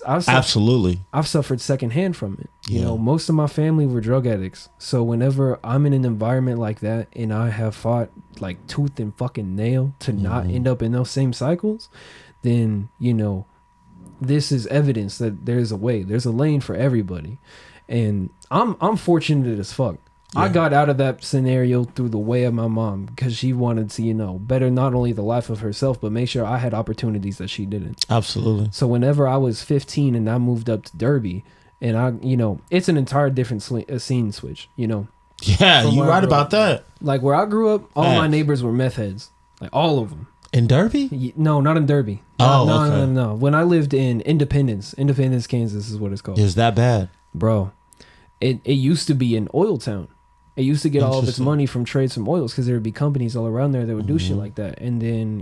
Absolutely. I've suffered secondhand from it. You know, most of my family were drug addicts. So whenever I'm in an environment like that and I have fought like tooth and fucking nail to not end up in those same cycles, then, this is evidence that there's a way, there's a lane for everybody. And I'm fortunate as fuck. I got out of that scenario through the way of my mom because she wanted to, better not only the life of herself, but make sure I had opportunities that she didn't. Absolutely. So whenever I was 15 and I moved up to Derby, and I, it's an entire different scene switch, Yeah, you're right about that. Like where I grew up, all my neighbors were meth heads. Like all of them. In Derby? No, not in Derby. Oh, no, okay. no. When I lived in Independence, Kansas is what it's called. Is that bad? Bro, it used to be an oil town. It used to get all of its Interesting. money from trades from oils because there would be companies all around there that would do Mm-hmm. shit like that. And then,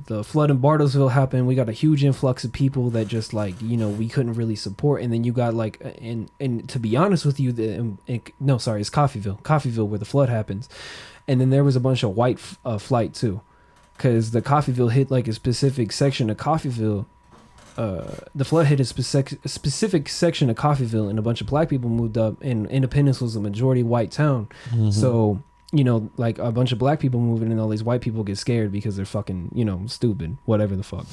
the flood in Bartlesville happened. We got a huge influx of people that just like, we couldn't really support. And then you got like, and to be honest with you, it's Coffeyville where the flood happens. And then there was a bunch of white flight too. Because the Coffeyville hit like a specific section of Coffeyville. The flood hit a specific section of Coffeyville, and a bunch of black people moved up, and Independence was a majority white town. Mm-hmm. So, like a bunch of black people moving, and all these white people get scared because they're fucking, stupid, whatever the fuck.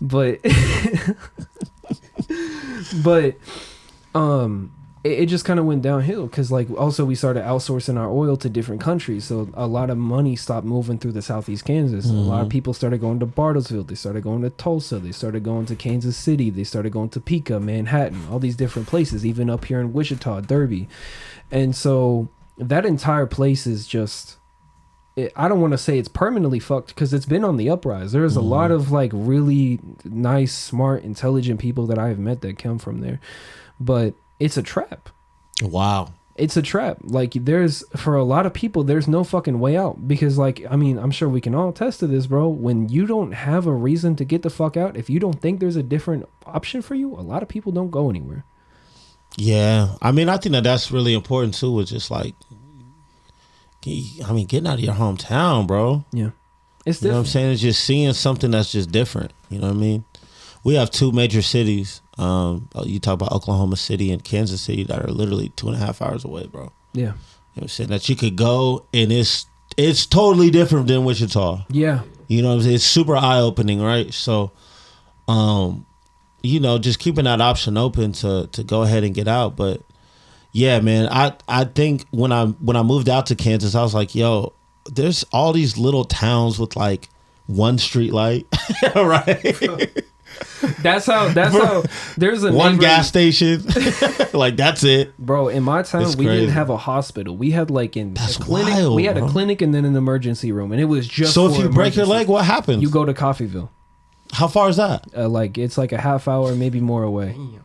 But, it just kind of went downhill because, like, also we started outsourcing our oil to different countries. So a lot of money stopped moving through the southeast Kansas. A lot of people started going to Bartlesville. They started going to Tulsa. They started going to Kansas City. They started going to Topeka, Manhattan, all these different places, even up here in Wichita, Derby. And so that entire place is just... I don't want to say it's permanently fucked because it's been on the uprise. There's a lot of, like, really nice, smart, intelligent people that I've met that come from there. But... it's a trap. Wow. It's a trap. Like, for a lot of people, there's no fucking way out. Because, like, I mean, I'm sure we can all attest to this, bro. When you don't have a reason to get the fuck out, if you don't think there's a different option for you, a lot of people don't go anywhere. Yeah. I mean, I think that's really important, too. It's just like, getting out of your hometown, bro. Yeah. It's You know what I'm different. saying? It's just seeing something that's just different. You know what I mean? We have two major cities. You talk about Oklahoma City and Kansas City that are literally 2.5 hours away, bro. Yeah. You know what I'm saying? That you could go and it's totally different than Wichita. Yeah. You know what I'm saying? It's super eye opening, right? So, just keeping that option open to go ahead and get out. But yeah, man, I think when I moved out to Kansas, I was like, yo, there's all these little towns with like one street light, right? That's how there's a One neighbor- gas station. Like, that's it. Bro, in my town, It's we crazy. didn't have a hospital. We had like That's a clinic. wild, we had bro. a clinic and then an emergency room, and it was just So if for you break your emergencies. leg, what happens? You go to Coffeyville. How far is that? It's like a half hour, maybe more away. Damn.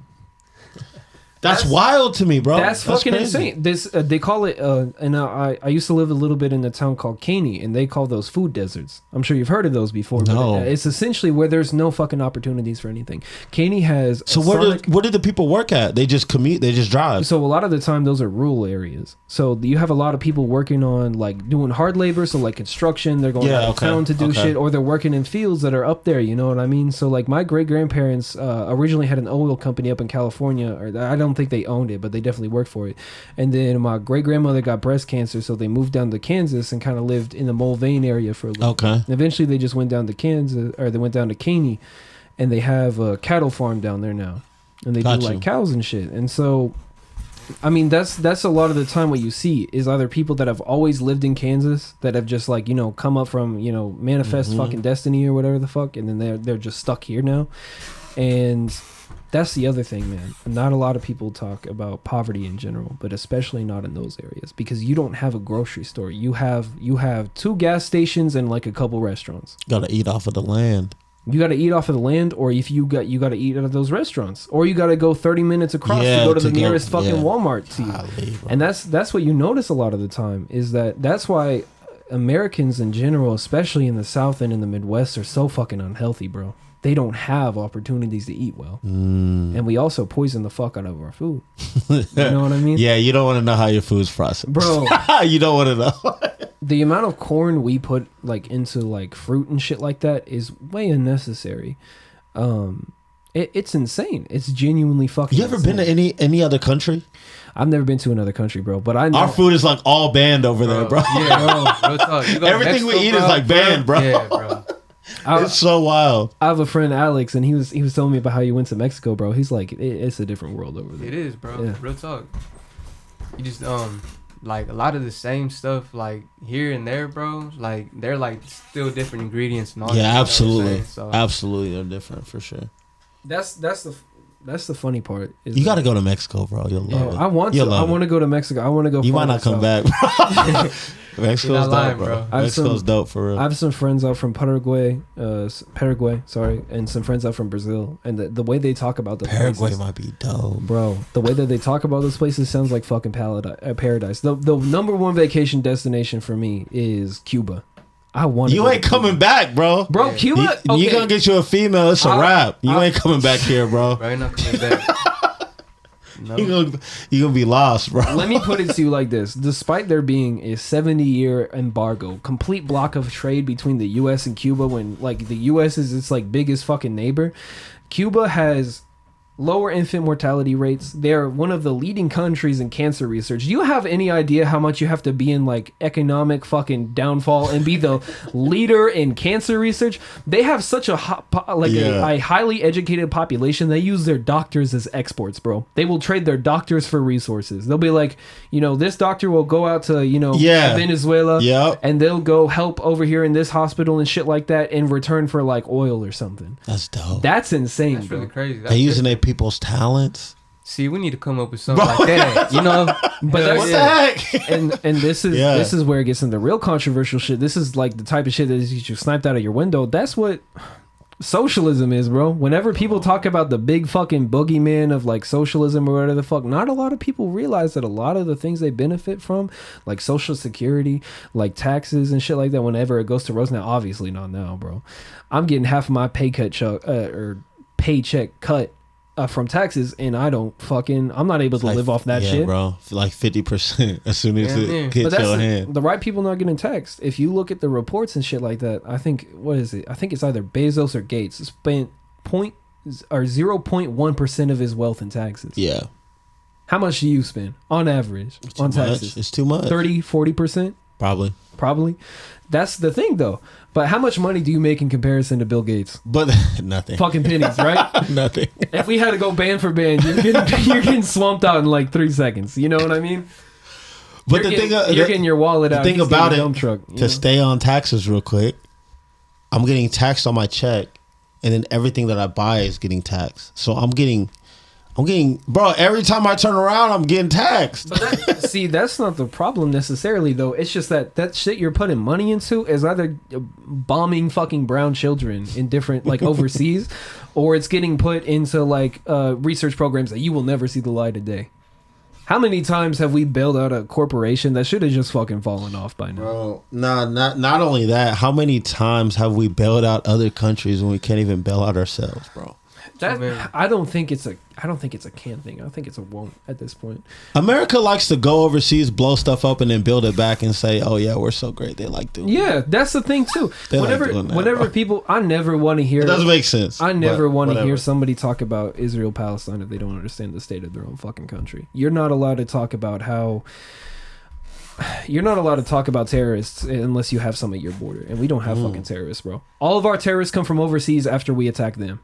That's wild to me, bro. That's fucking crazy. insane. This they call it, and I used to live a little bit in a town called Caney, and they call those food deserts. I'm sure you've heard of those before. No. But it's essentially where there's no fucking opportunities for anything. Caney has So a where did the people work at? They just commute. They just drive. So a lot of the time, those are rural areas. So you have a lot of people working on like doing hard labor, so like construction. They're going out of town to do shit, or they're working in fields that are up there. You know what I mean? So like my great grandparents originally had an oil company up in California, or I don't think they owned it, but they definitely worked for it. And then my great grandmother got breast cancer, so they moved down to Kansas and kind of lived in the Mulvane area for a little. Okay. And eventually, they just went down to Kansas, or they went down to Caney, and they have a cattle farm down there now, and they Got do you. like cows and shit. And so, I mean, that's a lot of the time what you see is either people that have always lived in Kansas that have just like come up from manifest fucking destiny or whatever the fuck, and then they're just stuck here now. And that's the other thing, man. Not a lot of people talk about poverty in general, but especially not in those areas, because you don't have a grocery store. You have 2 gas stations and like a couple restaurants. Gotta eat off of the land. You got to eat off of the land, or if you got to eat out of those restaurants, or you got to go 30 minutes across Yeah, to go to the to go- nearest fucking yeah. Walmart to you. Golly, bro. And that's what you notice a lot of the time is that's why Americans in general, especially in the South and in the Midwest, are so fucking unhealthy, bro. They don't have opportunities to eat well, and we also poison the fuck out of our food. You know what I mean? Yeah, you don't want to know how your food's processed, Bro. You don't want to know. The amount of corn we put like into like fruit and shit like that is way unnecessary. It's insane. It's genuinely fucking. You ever been to any other country? I've never been to another country, bro. But I know. Our food is like all banned over there, bro. Yeah, bro. Real talk. You go to Everything we Mexico, eat is like banned, bro. Yeah, bro. It's so wild. I have a friend Alex, and he was telling me about how he went to Mexico, bro. He's like, it's a different world over there. It is, bro. Yeah. Real talk. You just like a lot of the same stuff like here and there, bro. Like they're like still different ingredients and all. Yeah, that, you know what I'm absolutely. saying? So Absolutely, they're different for sure. That's the That's the funny part. Is You that- got to go to Mexico, bro. You'll love it. I want You'll to. I love want it. to go to Mexico. I want to go. You might not come back. Bro. Mexico's You're not lying, dope, bro. bro. I have Mexico's some- dope for real. I have some friends out from Paraguay, sorry, and some friends out from Brazil, and the way they talk about the Paraguay places, might be dope. bro, the way that they talk about those places sounds like fucking paradise. The number one vacation destination for me is Cuba. I want. You ain't coming back, bro. bro. Yeah. Cuba. You Okay. gonna get you a female. It's a wrap. You ain't coming back here, bro. Bro, you're not coming back. No. You gonna be lost, bro. Let me put it to you like this: despite there being a 70-year embargo, complete block of trade between the U.S. and Cuba, when like the U.S. is its like biggest fucking neighbor, Cuba has lower infant mortality rates. They're one of the leading countries in cancer research. Do you have any idea how much you have to be in like economic fucking downfall and be the leader in cancer research? They have such a a highly educated population. They use their doctors as exports, bro. They will trade their doctors for resources. They'll be like, you know, this doctor will go out to, you know, Venezuela, Yep. and they'll go help over here in this hospital and shit like that in return for like oil or something. That's dope. That's insane, That's bro. really crazy. They using their people's talents. See, we need to come up with something like that. You know, But Hell that's yeah. heck? and this is Yeah. this is where it gets into real controversial shit. This is like the type of shit that is you sniped out of your window. That's what socialism is, bro. Whenever people talk about the big fucking boogeyman of like socialism or whatever the fuck, not a lot of people realize that a lot of the things they benefit from, like social security, like taxes and shit like that, whenever it goes to Rose. Now, obviously not now, bro. I'm getting half of my paycheck cut from taxes, and I'm not able to live off that shit, bro. Like 50% as soon as Yeah, it yeah. But hits that's your hand. the right people not getting taxed. If you look at the reports and shit like that, I think I think it's either Bezos or Gates spent 0.1% of his wealth in taxes. Yeah, How much do you spend on average on too much. taxes? It's too much. 30-40%? Probably. Probably. That's the thing though. But how much money do you make in comparison to Bill Gates? But nothing. Fucking pennies, right? Nothing. If we had to go band for band, you're getting swamped out in like 3 seconds. You know what I mean? But You're the getting, thing, you're getting your wallet the out. thing he's about getting it, a dump truck. you to know? stay on taxes real quick, I'm getting taxed on my check, and then everything that I buy is getting taxed. So I'm getting, bro. Every time I turn around, I'm getting taxed. But see, that's not the problem necessarily, though. It's just that shit you're putting money into is either bombing fucking brown children in different, like, overseas, or it's getting put into, like, research programs that you will never see the light of day. How many times have we bailed out a corporation that should have just fucking fallen off by now? Bro, not only that. How many times have we bailed out other countries when we can't even bail out ourselves, bro? That, I don't think it's a can thing. I think it's a won't at this point. America likes to go overseas, blow stuff up, and then build it back and say, "Oh yeah, we're so great." They like doing. Yeah, that's the thing too. They like doing that, Whenever bro. people, I never want to hear. It doesn't make sense. I never but want to whatever. hear somebody talk about Israel Palestine if they don't understand the state of their own fucking country. You're not allowed to talk about how. You're not allowed to talk about terrorists unless you have some at your border, and we don't have fucking terrorists, bro. All of our terrorists come from overseas after we attack them.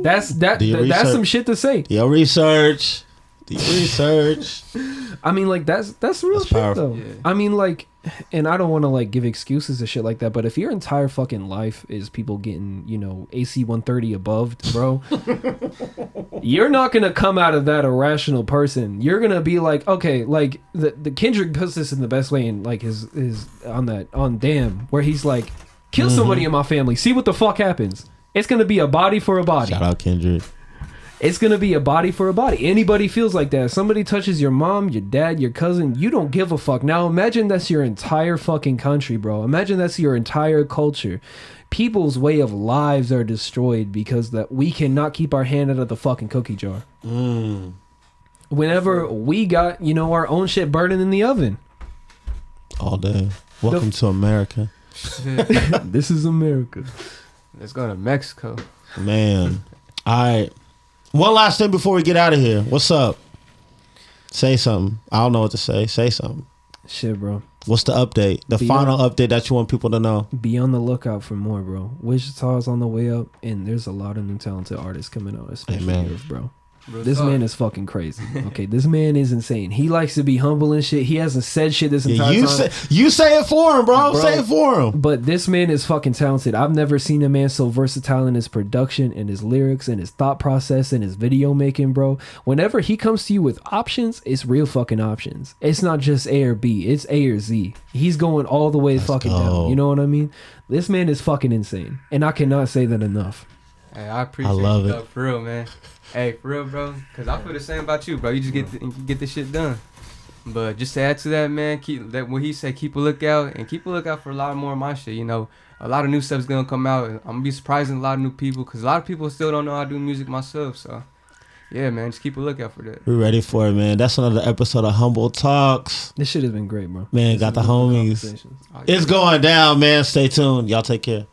That's Do your that's research. some shit to say. Do your research. Do your research. I mean, like that's real That's shit powerful. though. Yeah. I mean, like, and I don't want to like give excuses to shit like that, but if your entire fucking life is people getting, you know, AC 130 above, bro, you're not gonna come out of that a rational person. You're gonna be like, okay, like the Kendrick puts this in the best way in like his on Damn, where he's like, kill somebody in my family, see what the fuck happens. It's gonna be a body for a body. Shout out Kendrick. It's gonna be a body for a body. Anybody feels like that. If somebody touches your mom, your dad, your cousin, you don't give a fuck. Now imagine that's your entire fucking country, bro. Imagine that's your entire culture. People's way of lives are destroyed because that we cannot keep our hand out of the fucking cookie jar. Whenever we got, you know, our own shit burning in the oven. All day. Welcome to America. This is America. Let's go to Mexico. Man. All right. One last thing before we get out of here. What's up? Say something. I don't know what to say. Say something. Shit, bro. What's the update? The final update that you want people to know. Be on the lookout for more, bro. Wichita's on the way up, and there's a lot of new talented artists coming out, especially Amen. here, bro. Real This talk. man is fucking crazy. Okay, this man is insane. He likes to be humble and shit. He hasn't said shit this entire Yeah, time. you say it for him, bro. Bro. Say it for him. But this man is fucking talented. I've never seen a man so versatile in his production and his lyrics and his thought process and his video making, bro. Whenever he comes to you with options, it's real fucking options. It's not just A or B, it's A or Z. He's going all the way fucking go. down. You know what I mean? This man is fucking insane. And I cannot say that enough. Hey, I appreciate love you, it. dog, for real, man. Hey, for real, bro. Cause I feel the same about you, bro. You just get this shit done. But just to add to that, man, keep that what he said. Keep a lookout and keep a lookout for a lot more of my shit. You know, a lot of new stuff's gonna come out. I'm gonna be surprising a lot of new people, cause a lot of people still don't know how to do music myself. So, yeah, man, just keep a lookout for that. We're ready for it, man. That's another episode of Humble Talks. This shit has been great, bro. Man, This got has the been good homies. conversations. Oh, yeah. It's going down, man. Stay tuned. Y'all take care.